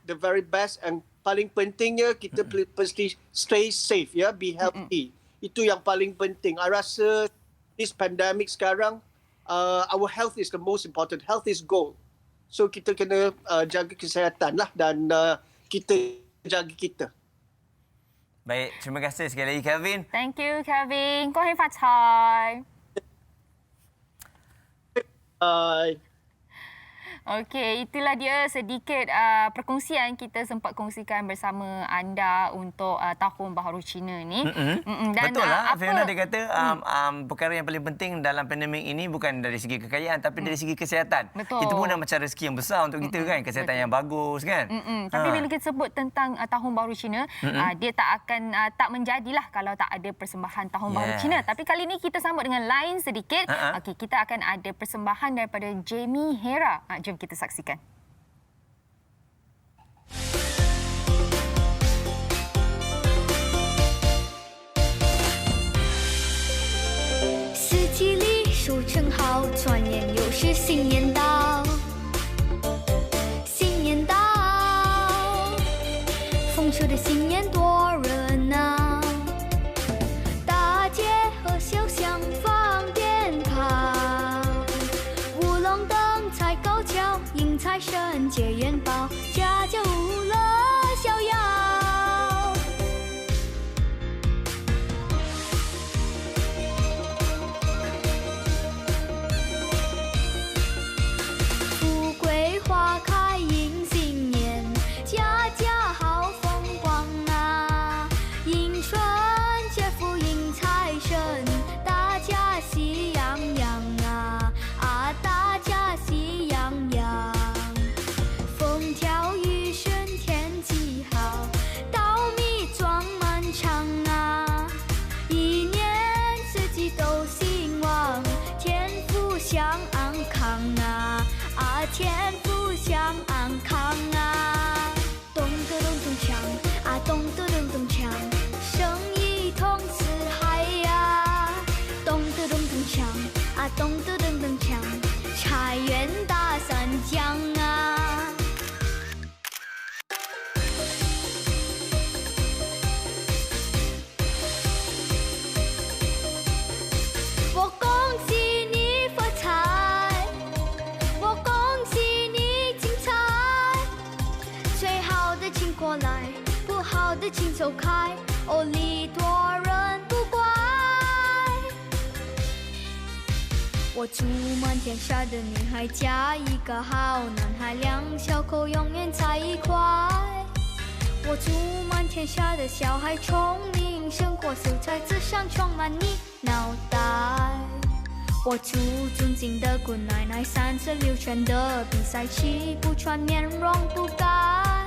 [SPEAKER 15] the very best. And paling pentingnya kita mesti stay safe, ya, be healthy. Itu yang paling penting. I rasa this pandemic sekarang, our health is the most important. Health is gold. So kita kena jaga kesihatan lah dan kita jaga kita.
[SPEAKER 3] Baik, terima kasih sekali lagi Kelvin.
[SPEAKER 2] Thank you Kelvin. 恭喜发财。
[SPEAKER 15] Bye.
[SPEAKER 2] Okey, itulah dia sedikit perkongsian kita sempat kongsikan bersama anda untuk Tahun Baharu Cina ni.
[SPEAKER 3] Dan, betul lah, Fiona dia kata perkara yang paling penting dalam pandemik ini bukan dari segi kekayaan tapi dari segi kesihatan.
[SPEAKER 2] Betul.
[SPEAKER 3] Itu pun dah macam rezeki yang besar untuk kita kan, kesihatan yang bagus kan.
[SPEAKER 2] Tapi bila kita sebut tentang Tahun Baru Cina, dia tak akan tak menjadilah kalau tak ada persembahan Tahun Baru Cina. Tapi kali ini kita sambut dengan lain sedikit. Okey, kita akan ada persembahan daripada Jamie Hera. Jom kita saksikan.
[SPEAKER 16] 四季里收成好，转眼又是新年到。新年到，丰收的新年多热闹，大街和小巷放鞭炮，舞龙灯踩高跷，迎财神接元宝，家家户乐逍遥。富贵花开迎新年，家家好风光啊！迎春接福迎财神，大家喜洋洋啊！大家喜洋洋。风调雨顺天气好，稻米装满场啊！一年四季都兴旺，天福享安康啊！天福享安康啊！咚咚咚咚锵，咚咚咚咚锵，生意通四海呀！咚咚咚咚锵，咚咚咚咚锵，财源大三江啊！我恭喜你发财，我恭喜你精彩，最好的请过来，不好的请走开，礼多人不怪。我祝满天下的女孩嫁一个好男孩，两小口永远在一块。我祝满天下的小孩聪明，生活色彩自信充满你脑袋。我祝尊敬的姑奶奶36圈的比赛气不喘，面容不改。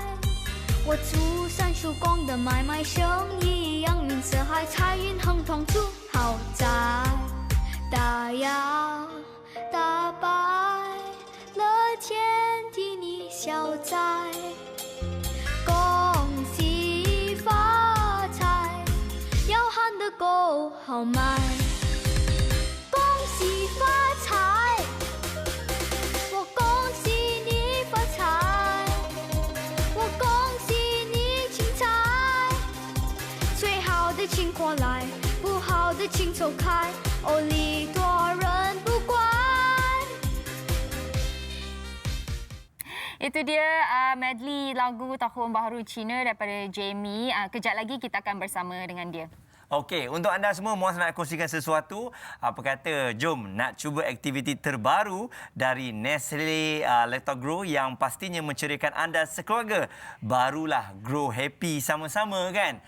[SPEAKER 16] 我祝三叔公的买卖生意扬名四海，财运亨通住豪宅。大摇大摆，乐天替你消灾。恭喜发财，要喊得够豪迈。恭喜发财，我恭喜你发财，我恭喜你精彩。最好的请过来，不好的请走开，礼多人不怪。
[SPEAKER 2] Itu dia medley lagu Tahun Baharu Cina daripada Jamie. Kejap lagi kita akan bersama dengan dia.
[SPEAKER 3] Okey, untuk anda semua Muaz nak kongsikan sesuatu. Apa kata, jom nak cuba aktiviti terbaru dari Nestle Lactogrow yang pastinya menceriakan anda sekeluarga. Barulah Grow Happy sama-sama kan?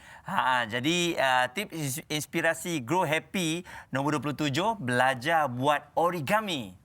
[SPEAKER 3] Jadi tips inspirasi Grow Happy nombor 27, belajar buat origami.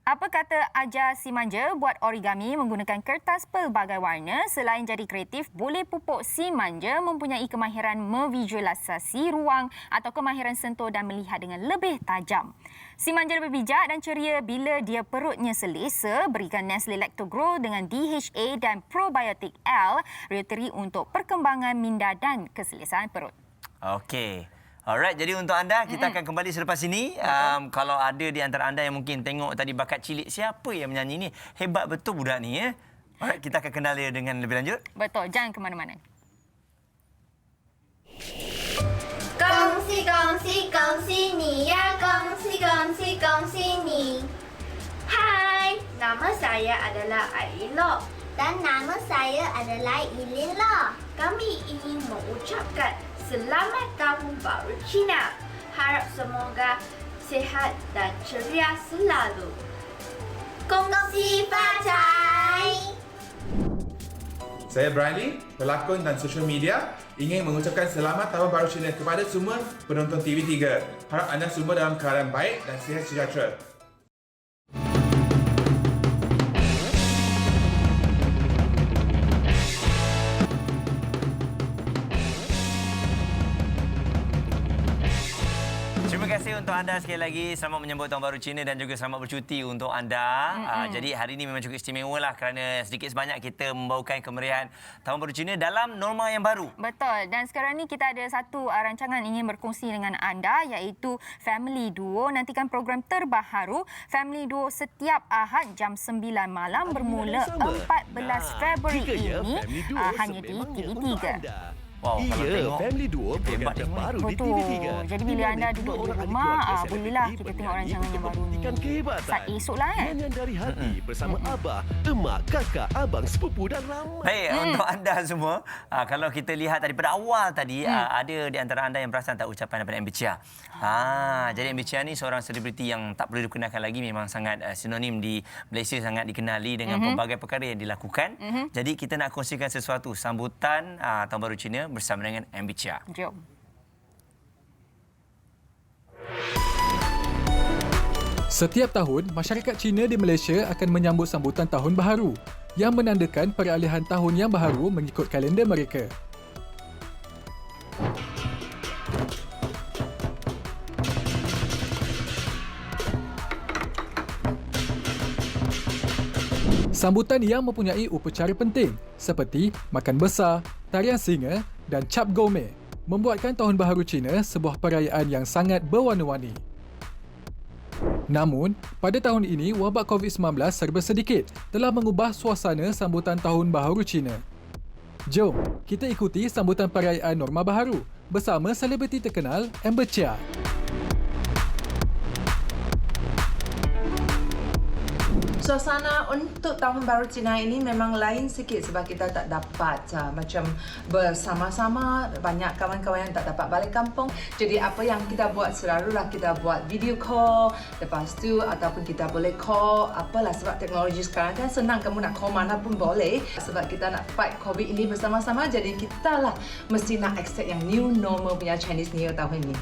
[SPEAKER 2] Apa kata ajar si manja buat origami menggunakan kertas pelbagai warna. Selain jadi kreatif, boleh pupuk si manja mempunyai kemahiran memvisualisasi ruang atau kemahiran sentuh dan melihat dengan lebih tajam. Si manja lebih bijak dan ceria bila dia perutnya selesa. Berikan Nestle Lactogrow dengan DHA dan Probiotic L Reuteri untuk perkembangan minda dan keselesaan perut.
[SPEAKER 3] Okey. Alright, jadi untuk anda, kita akan kembali selepas ini. Kalau ada di antara anda yang mungkin tengok tadi bakat cilik, siapa yang menyanyi ni? Hebat betul budak ni ya. Alright, kita akan kenal dia dengan lebih lanjut.
[SPEAKER 2] Betul, jangan ke mana-mana.
[SPEAKER 16] Kongsi, kongsi, kongsi ni ya. Kongsi, kongsi, kongsi ni. Hai, nama saya adalah Ailo. Dan nama saya adalah Ilila. Kami ingin mengucapkan Selamat Tahun Baru Cina. Harap semoga sihat dan ceria selalu. Kongsi Facai.
[SPEAKER 17] Saya Bradley, pelakon dan social media, ingin mengucapkan Selamat Tahun Baru Cina kepada semua penonton TV3. Harap anda semua dalam keadaan baik dan sihat sejahtera.
[SPEAKER 3] Terima kasih untuk anda sekali lagi. Selamat menyambut Tahun Baru Cina dan juga selamat bercuti untuk anda. Jadi hari ini memang cukup istimewa lah kerana sedikit sebanyak kita membawakan kemeriahan Tahun Baru Cina dalam norma yang baru.
[SPEAKER 2] Betul. Dan sekarang ni kita ada satu rancangan ingin berkongsi dengan anda iaitu Family Duo. Nantikan program terbaru Family Duo setiap Ahad jam 9 malam bermula 14 Februari ini hanya di TV3.
[SPEAKER 3] Wow, kalau tengok
[SPEAKER 18] Family Duo program terbaru di TV3.
[SPEAKER 2] Jadi bila anda duduk di rumah, bolehlah kita tengok rancangan yang baru ni. Saat esok lah kan.
[SPEAKER 18] Nyanyian dari hati bersama abah, emak, kakak, abang, sepupu dan ramai.
[SPEAKER 3] Baik, untuk anda semua, kalau kita lihat daripada awal tadi, ada di antara anda yang perasan tak ucapan daripada Amber Chia. Jadi Amber Chia ni seorang selebriti yang tak perlu dikenalkan lagi, memang sangat sinonim di Malaysia, sangat dikenali dengan pelbagai perkara yang dilakukan. Jadi kita nak kongsikan sesuatu sambutan Tahun Baru Cina bersama dengan Amber Chia.
[SPEAKER 2] Jom.
[SPEAKER 19] Setiap tahun, masyarakat Cina di Malaysia akan menyambut sambutan Tahun Baharu yang menandakan peralihan tahun yang baharu mengikut kalender mereka. Sambutan yang mempunyai upacara penting seperti makan besar, tarian singa dan cap gome membuatkan Tahun Baharu Cina sebuah perayaan yang sangat berwarna-warni. Namun, pada tahun ini wabak COVID-19 serba sedikit telah mengubah suasana sambutan Tahun Baharu Cina. Jom, kita ikuti sambutan perayaan Norma Baharu bersama selebriti terkenal Amber Chia.
[SPEAKER 4] Suasana untuk Tahun Baru Cina ini memang lain sikit sebab kita tak dapat macam bersama-sama, banyak kawan-kawan yang tak dapat balik kampung. Jadi apa yang kita buat selalulah kita buat video call, lepas tu ataupun kita boleh call, apalah sebab teknologi sekarang kan senang, kamu nak call mana pun boleh. Sebab kita nak fight COVID ini bersama-sama, jadi kita lah mesti nak accept yang new normal punya Chinese New Year tahun ini.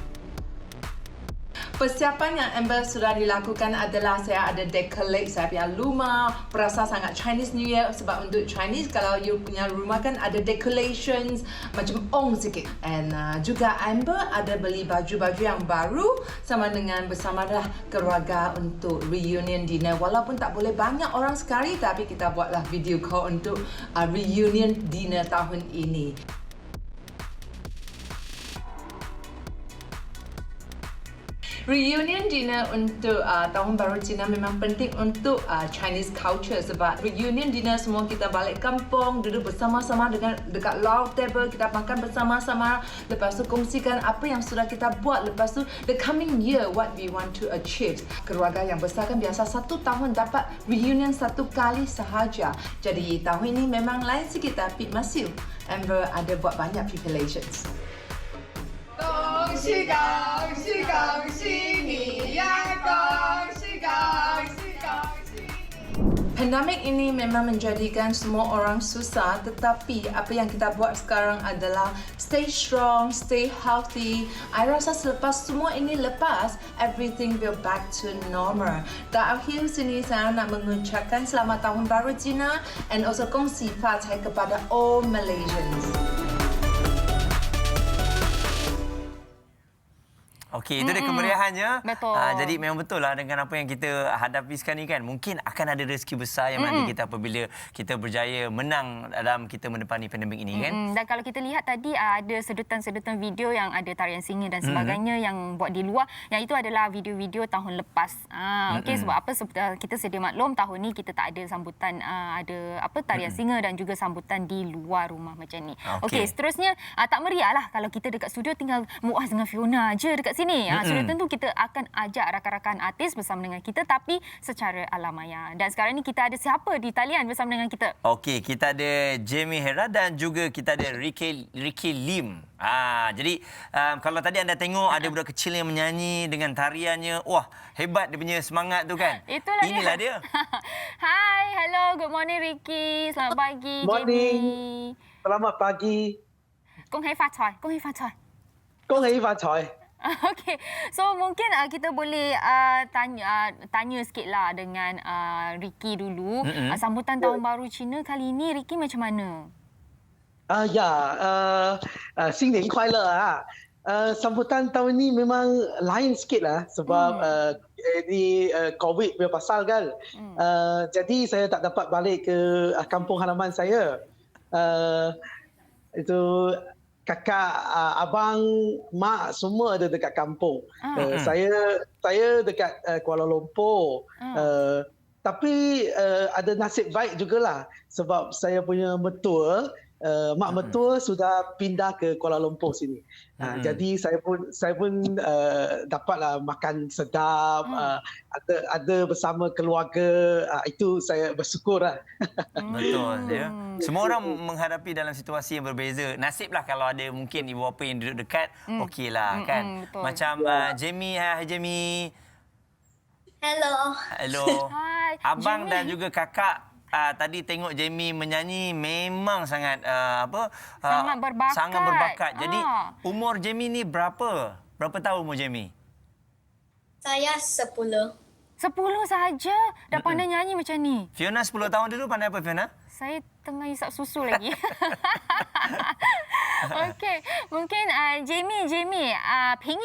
[SPEAKER 4] Persiapan yang Amber sudah dilakukan adalah saya ada decorate saya punya rumah, berasa sangat Chinese New Year sebab untuk Chinese kalau you punya rumah kan ada decorations macam sikit. And juga Amber ada beli baju-baju yang baru sama dengan bersamalah keluarga untuk reunion dinner. Walaupun tak boleh banyak orang sekali tapi kita buatlah video call untuk reunion dinner tahun ini. Reunion dinner untuk Tahun Baru Cina memang penting untuk Chinese culture sebab reunion dinner semua kita balik kampung, duduk bersama-sama dengan dekat law table, kita makan bersama-sama, lepas tu kongsikan apa yang sudah kita buat, lepas tu the coming year what we want to achieve. Keluarga yang besar kan biasa satu tahun dapat reunion satu kali sahaja. Jadi tahun ini memang lain sikit tapi masih Amber ada buat banyak preparations. 喜恭喜恭喜你呀，恭喜恭喜恭喜！ Pandemik ini memang menjadikan semua orang susah, tetapi apa yang kita buat sekarang adalah stay strong, stay healthy. I rasa selepas semua ini lepas, everything will back to normal. Dan akhir sini saya nak mengucapkan selamat tahun baru Cina and also 恭喜发财 kepada all Malaysians.
[SPEAKER 3] Okey, itu dia kemeriahannya.
[SPEAKER 2] Betul.
[SPEAKER 3] Jadi memang betul lah dengan apa yang kita hadapi sekarang ni kan. Mungkin akan ada rezeki besar yang menanti kita apabila kita berjaya menang dalam kita menepani pandemik ini kan.
[SPEAKER 2] Dan kalau kita lihat tadi ada sedutan-sedutan video yang ada tarian singa dan sebagainya yang buat di luar. Yang itu adalah video-video tahun lepas. Okey, sebab apa? Kita sedia maklum tahun ni kita tak ada sambutan ada apa tarian singa dan juga sambutan di luar rumah macam ni. Okey, seterusnya tak meriah lah kalau kita dekat studio tinggal Muaz dengan Fiona aja dekat sini. Sudah tentu kita akan ajak rakan-rakan artis bersama dengan kita tapi secara alam maya. Dan sekarang ni kita ada siapa di talian bersama dengan kita?
[SPEAKER 3] Okey, kita ada Jamie Hera dan juga kita ada Ricky Lim. Jadi kalau tadi anda tengok ada budak kecil yang menyanyi dengan tariannya, wah, hebat dia punya semangat tu kan. Inilah dia.
[SPEAKER 2] Hai, hello, good morning Ricky. Selamat pagi
[SPEAKER 20] Morning.
[SPEAKER 2] Jamie.
[SPEAKER 20] Selamat pagi.
[SPEAKER 2] 恭喜發財，恭喜發財。
[SPEAKER 20] 恭喜發財。
[SPEAKER 2] Okey, so mungkin kita boleh tanya sikitlah dengan Ricky dulu. Sambutan Tahun Baru Cina kali ini, Ricky macam mana?
[SPEAKER 20] 新年快乐啊! Sambutan tahun ni memang lain sikit lah sebab ini COVID punya pasal kan. Jadi saya tak dapat balik ke kampung halaman saya. Itu kakak, abang, mak semua ada dekat kampung. Saya dekat Kuala Lumpur. Tapi ada nasib baik jugalah sebab saya punya mertua, mak mertua sudah pindah ke Kuala Lumpur sini. Jadi saya pun dapatlah makan sedap, ada bersama keluarga. Itu saya bersyukur lah.
[SPEAKER 3] Betul ya. Semua orang menghadapi dalam situasi yang berbeza. Nasiblah kalau ada mungkin ibu bapa yang duduk dekat, okeylah kan.
[SPEAKER 2] Betul.
[SPEAKER 3] Macam Jamie, hai Jamie.
[SPEAKER 16] Hello.
[SPEAKER 3] Hello.
[SPEAKER 2] Hai.
[SPEAKER 3] Abang
[SPEAKER 2] Jamie.
[SPEAKER 3] dan juga kakak tadi tengok Jamie menyanyi memang sangat
[SPEAKER 2] sangat berbakat.
[SPEAKER 3] Sangat berbakat. Jadi umur Jamie ni berapa? Berapa tahun umur Jamie?
[SPEAKER 16] Saya 10.
[SPEAKER 2] 10 sahaja dah pandai nyanyi macam ni.
[SPEAKER 3] Fiona 10 tahun dulu pandai apa Fiona?
[SPEAKER 2] Saya tengah hisap susu lagi. Okey, mungkin Jamie， 平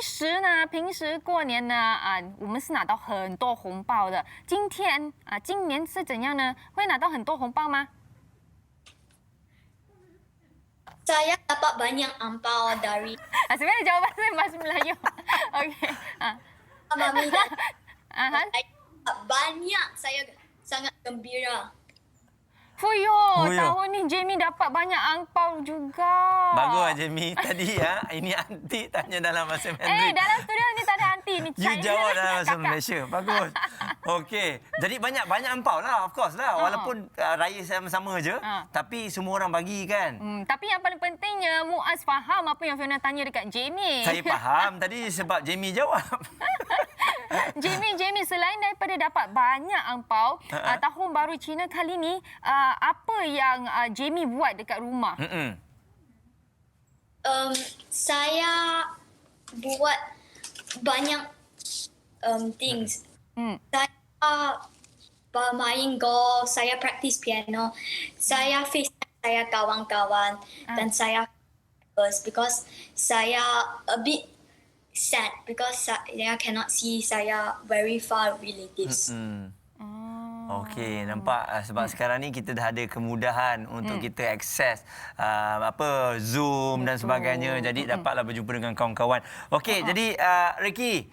[SPEAKER 2] 时过年呢我们是拿到很多红包的。今年是怎样呢？会拿到很多红包吗？
[SPEAKER 16] Saya dapat banyak ampau dari
[SPEAKER 2] sebenarnya jawapan saya bahasa Melayu. Okey.
[SPEAKER 16] Mami dan banyak. Saya sangat gembira.
[SPEAKER 2] Fuyo, tahun ni Jamie dapat banyak angpau juga.
[SPEAKER 3] Bagus Jamie. Tadi ini aunty tanya dalam bahasa Mandarin.
[SPEAKER 2] Dalam studio ni tak ada aunty ni.
[SPEAKER 3] You jawab dalam bahasa Malaysia. Bagus. Okey. Jadi banyak ampau lah, of course lah. Walaupun raya sama-sama je, tapi semua orang bagi kan.
[SPEAKER 2] Tapi yang paling pentingnya Muaz faham apa yang Fiona tanya dekat Jamie.
[SPEAKER 3] Saya faham tadi sebab Jamie jawab.
[SPEAKER 2] Jamie, selain daripada dapat banyak angpau, Tahun Baru Cina kali ni, apa yang Jamie buat dekat rumah?
[SPEAKER 16] Saya buat banyak things. Saya bermain golf, saya praktis piano, saya FaceTime saya kawan-kawan dan saya because saya a bit sad because saya cannot see saya very far relatives.
[SPEAKER 3] Okey, nampak sebab sekarang ni kita dah ada kemudahan untuk kita akses Zoom dan sebagainya. Jadi dapatlah berjumpa dengan kawan-kawan. Okey, jadi Ricky.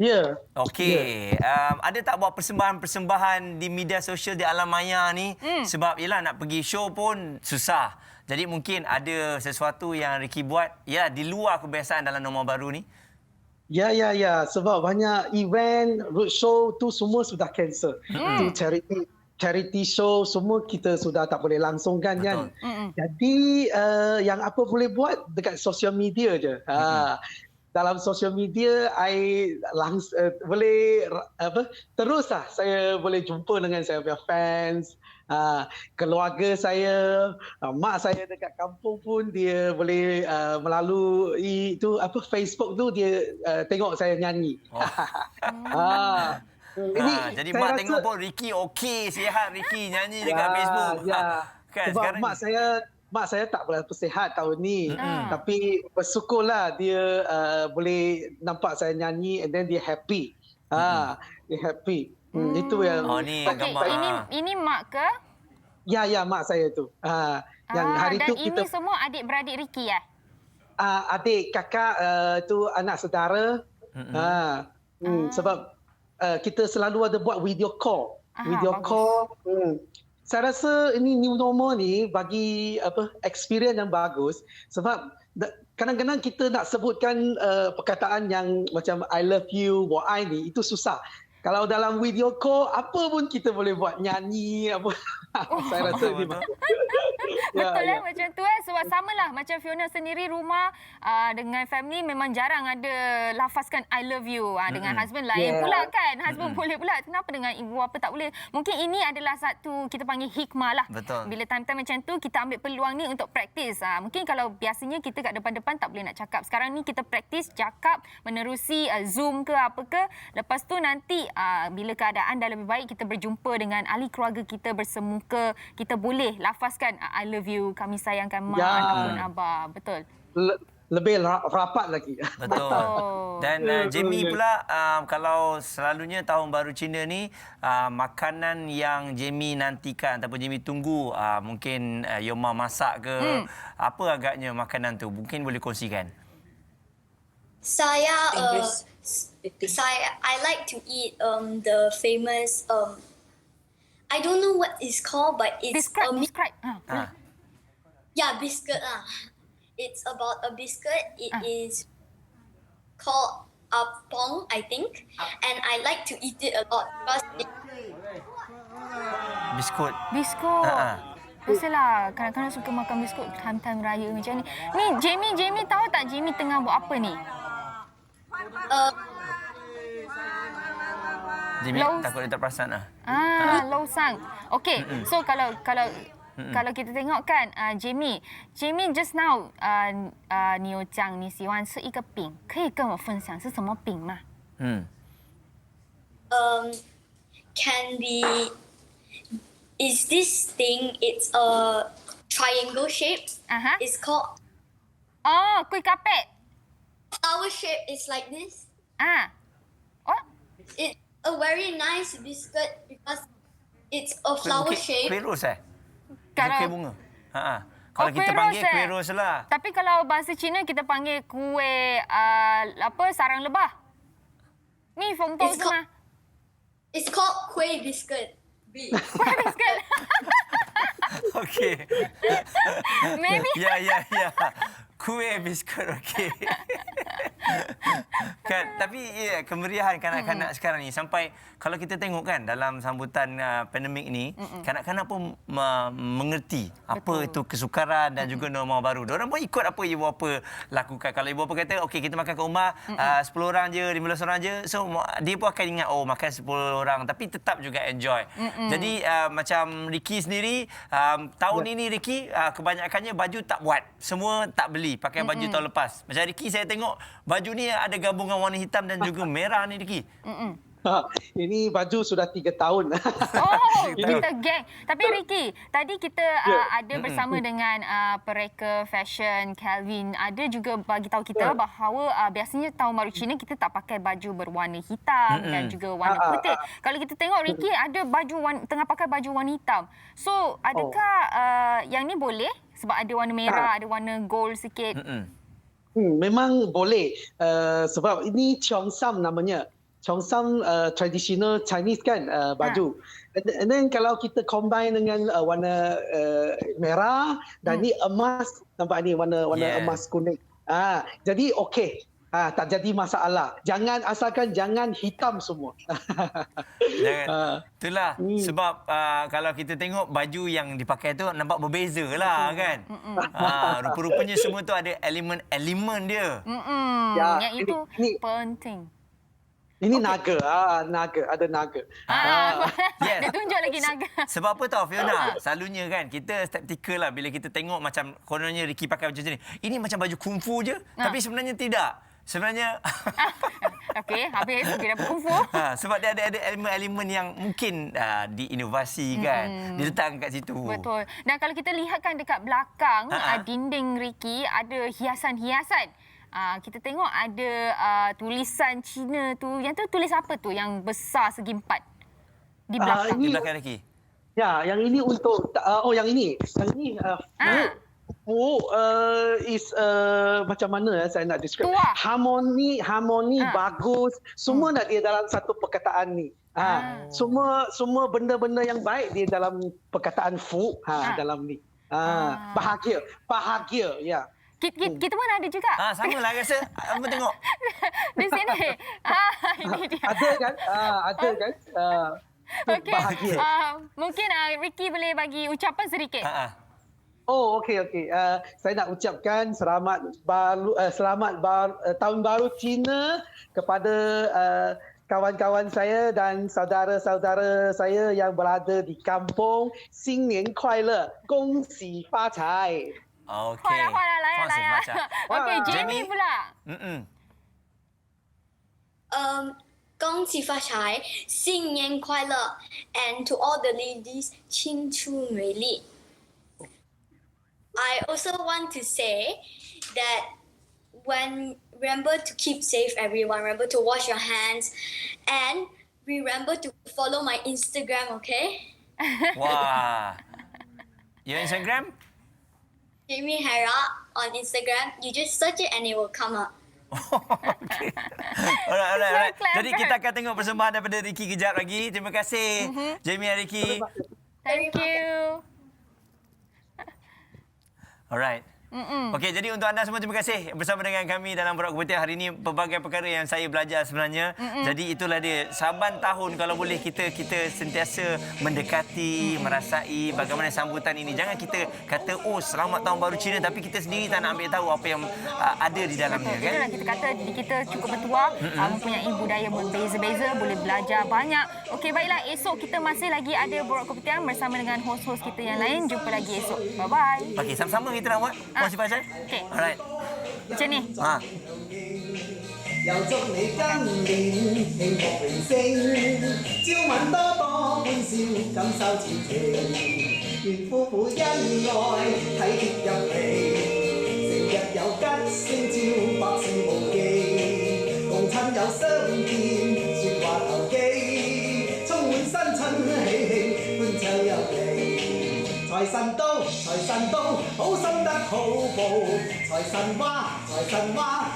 [SPEAKER 20] Ya.
[SPEAKER 3] Okey, ada tak buat persembahan-persembahan di media sosial di alam maya ni? Sebab yelah nak pergi show pun susah. Jadi mungkin ada sesuatu yang Ricky buat di luar kebiasaan dalam norma baru ni.
[SPEAKER 20] Ya. Sebab banyak event, roadshow tu semua sudah cancel. Itu charity show semua kita sudah tak boleh langsungkan kan. Jadi yang apa boleh buat dekat sosial media je. dalam social media, boleh teruslah saya boleh jumpa dengan saya punya fans, keluarga saya, mak saya dekat kampung pun dia boleh melalui itu Facebook tu dia tengok saya nyanyi.
[SPEAKER 3] Jadi mak tengok pun Ricky okey, sihat Ricky nyanyi dekat Facebook. Kan
[SPEAKER 20] sebab
[SPEAKER 3] sekarang
[SPEAKER 20] mak saya tak berapa sihat tahun ni. Tapi bersyukurlah dia boleh nampak saya nyanyi and then dia happy. Dia happy. Itu yang
[SPEAKER 3] ni
[SPEAKER 2] ini mak ke?
[SPEAKER 20] Ya, mak saya tu. Yang hari
[SPEAKER 2] dan
[SPEAKER 20] tu kita
[SPEAKER 2] ini semua adik-beradik Ricky
[SPEAKER 20] adik, kakak tu anak saudara. Sebab kita selalu ada buat video call. Saya rasa ini new normal ni bagi experience yang bagus sebab kadang-kadang kita nak sebutkan perkataan yang macam I love you, buat I ni itu susah. Kalau dalam video call apa pun kita boleh buat, nyanyi apa. Saya rasa ini bagus.
[SPEAKER 2] Betul macam tu sebab samalah macam Fiona sendiri rumah dengan family memang jarang ada lafazkan I love you dengan husband lain pula kan. Husband boleh pula, kenapa dengan ibu bapa tak boleh? Mungkin ini adalah satu kita panggil hikmah lah.
[SPEAKER 3] Betul.
[SPEAKER 2] Bila time-time macam tu kita ambil peluang ni untuk praktis. Mungkin kalau biasanya kita kat depan-depan tak boleh nak cakap. Sekarang ni kita praktis cakap menerusi Zoom ke apa ke. Lepas tu nanti bila keadaan dah lebih baik kita berjumpa dengan ahli keluarga kita bersemuka, kita boleh lafazkan I love you, kami sayangkan mak ataupun abah. Betul.
[SPEAKER 20] Lebih rapat lagi.
[SPEAKER 3] Betul. Dan Jamie pula, kalau selalunya Tahun Baru Cina ni, makanan yang Jamie nantikan ataupun Jamie tunggu, mungkin Yoma masak ke, apa agaknya makanan tu? Mungkin boleh kongsikan.
[SPEAKER 16] I like to eat the famous I don't know what it's called, but it's
[SPEAKER 2] describe.
[SPEAKER 16] Yeah, biscuit It's about a biscuit. It is called apong, I think, and I like to eat it a lot because
[SPEAKER 3] Biskut.
[SPEAKER 2] Biasalah, kadang-kadang suka makan biskut time-time raya macam ni. Ni Jamie tahu tak Jamie tengah buat apa ni?
[SPEAKER 3] Jamie takut dia tak perasan
[SPEAKER 2] Losang. Okey, so kalau kita tengok kan Jamie just now 你有讲你喜欢吃一个饼，可以跟我分享是什么饼吗？
[SPEAKER 16] can be is this thing, it's a triangle shape. It's called
[SPEAKER 2] kuih kapet.
[SPEAKER 16] Flower shape is like this. It's a very nice biscuit because it's a flower shape.
[SPEAKER 3] Kuih ros
[SPEAKER 2] Kalau
[SPEAKER 3] kuih bunga. Kalau kita panggil kuih ros lah.
[SPEAKER 2] Tapi kalau bahasa Cina kita panggil kuih sarang lebah. Ni fongtong semua.
[SPEAKER 16] It's called kuih biscuit.
[SPEAKER 2] Kuih biscuit.
[SPEAKER 3] Okey.
[SPEAKER 2] Maybe.
[SPEAKER 3] Ya. Kuih biskut, okey. Kan, tapi kemeriahan kanak-kanak sekarang ni sampai kalau kita tengok kan dalam sambutan pandemik ni, kanak-kanak pun mengerti apa itu kesukaran dan juga norma baru. Diorang pun ikut apa ibu bapa lakukan. Kalau ibu bapa kata okey kita makan kat rumah 10 orang je, 15 orang je, so dia pun akan ingat makan 10 orang tapi tetap juga enjoy. Jadi macam Ricky sendiri tahun ini Ricky kebanyakannya baju tak buat. Semua tak beli, pakai baju tahun lepas. Macam Ricky saya tengok baju ni ada gabungan warna hitam dan juga merah ni Ricky.
[SPEAKER 20] Ini baju sudah 3 tahun.
[SPEAKER 2] Kita geng. Tapi Ricky, tadi kita ada bersama dengan pereka fashion Calvin. Ada juga bagi tahu kita bahawa biasanya Tahun Baru Cina kita tak pakai baju berwarna hitam dan juga warna putih. Kalau kita tengok Ricky ada tengah pakai baju warna hitam. So, adakah yang ni boleh? Sebab ada warna merah, ada warna gold sikit.
[SPEAKER 20] Memang boleh. Sebab ini Cheongsam namanya. Cheongsam traditional Chinese kan baju. And then kalau kita combine dengan warna merah dan ni emas, nampak ni warna emas kuning. Jadi okey. tak jadi masalah. Asalkan jangan hitam semua.
[SPEAKER 3] Itulah sebab kalau kita tengok baju yang dipakai tu nampak berbeza lah kan. Rupa-rupanya semua tu ada elemen-elemen dia.
[SPEAKER 2] Yang itu penting.
[SPEAKER 20] Ini naga, ada naga.
[SPEAKER 3] Yes.
[SPEAKER 2] Dia tunjuk lagi naga.
[SPEAKER 3] Sebab apa tau Fiona? Selalunya kan kita skeptikal lah bila kita tengok macam kononnya Ricky pakai baju macam ni. Ini macam baju kungfu je, tapi sebenarnya tidak. Sebenarnya
[SPEAKER 2] okey, habis kita berkungfu.
[SPEAKER 3] Sebab dia ada elemen-elemen yang mungkin diinovasi kan. Diletakkan kat situ.
[SPEAKER 2] Betul. Dan kalau kita lihatkan dekat belakang dinding Ricky ada hiasan-hiasan. Kita tengok ada tulisan Cina tu. Yang tu tulis apa tu yang besar segi 4 di belakang?
[SPEAKER 3] Di belakang Ricky.
[SPEAKER 20] Ya, yang ini untuk yang ini. Yang ini is macam mana saya nak describe. Harmoni bagus. Semua nak dia dalam satu perkataan ni. Semua benda-benda yang baik dia dalam perkataan Fu dalam ni. Bahagia ya.
[SPEAKER 2] Kita pun ada juga.
[SPEAKER 3] Sama lah rasa. Apa tengok?
[SPEAKER 2] Di sini. Ini dia.
[SPEAKER 20] Ada kan?
[SPEAKER 2] Okey. Mungkin Ricky boleh bagi ucapan sedikit.
[SPEAKER 20] Okey. Saya nak ucapkan selamat tahun baru Cina kepada kawan-kawan saya dan saudara-saudara saya yang berada di kampung. 新年快乐，恭喜发财。
[SPEAKER 3] Okey.
[SPEAKER 2] Layan. Okey, Jamie pula.
[SPEAKER 16] 恭喜发财，新年快乐 ，and to all the ladies， 青春美丽。I also want to say that remember to keep safe, everyone. Remember to wash your hands, and remember to follow my Instagram, okay?
[SPEAKER 3] Wah. Your Instagram?
[SPEAKER 16] Jamie Hera on Instagram. You just search it and it will come up.
[SPEAKER 3] Alright. Jadi kita akan tengok persembahan daripada Ricky kejap lagi. Terima kasih Jamie dan Ricky.
[SPEAKER 2] Thank you.
[SPEAKER 3] Alright. Okey, jadi untuk anda semua terima kasih bersama dengan kami dalam Borak Kupatia hari ini. Pelbagai perkara yang saya belajar sebenarnya. Jadi itulah dia. Saban tahun kalau boleh kita sentiasa mendekati, merasai bagaimana sambutan ini. Jangan kita kata selamat tahun baru Cina tapi kita sendiri tak nak ambil tahu apa yang ada di dalamnya.
[SPEAKER 2] Betul, kan? Kita kata kita cukup bertuah, mempunyai budaya berbeza-beza, boleh belajar banyak. Okey, baiklah, esok kita masih lagi ada Borak Kupatia bersama dengan hos-hos kita yang lain. Jumpa lagi esok. Bye-bye.
[SPEAKER 3] Okey, sama-sama kita nak buat. Masih pasal?
[SPEAKER 2] Okey.
[SPEAKER 3] Alright.
[SPEAKER 2] Macam ni.
[SPEAKER 14] 又祝你今年慶福榮升，朝晚多多歡笑，感受前程。願夫婦恩愛，體貼入微，成日有吉星照，百姓無忌。共親友相見，説話投機，充滿新春喜慶，歡唱有理。財神到，好心得好報。財神話，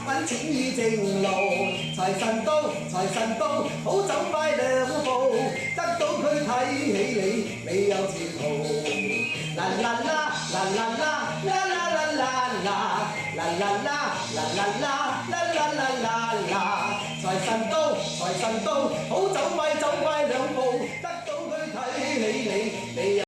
[SPEAKER 14] 揾錢於正路。財神到，好走快兩步，得到佢睇起你有前途。啦啦啦，啦啦啦，啦啦啦啦啦，啦啦啦，啦啦啦，啦啦啦啦啦。財神到，好走快兩步，得到佢睇起你有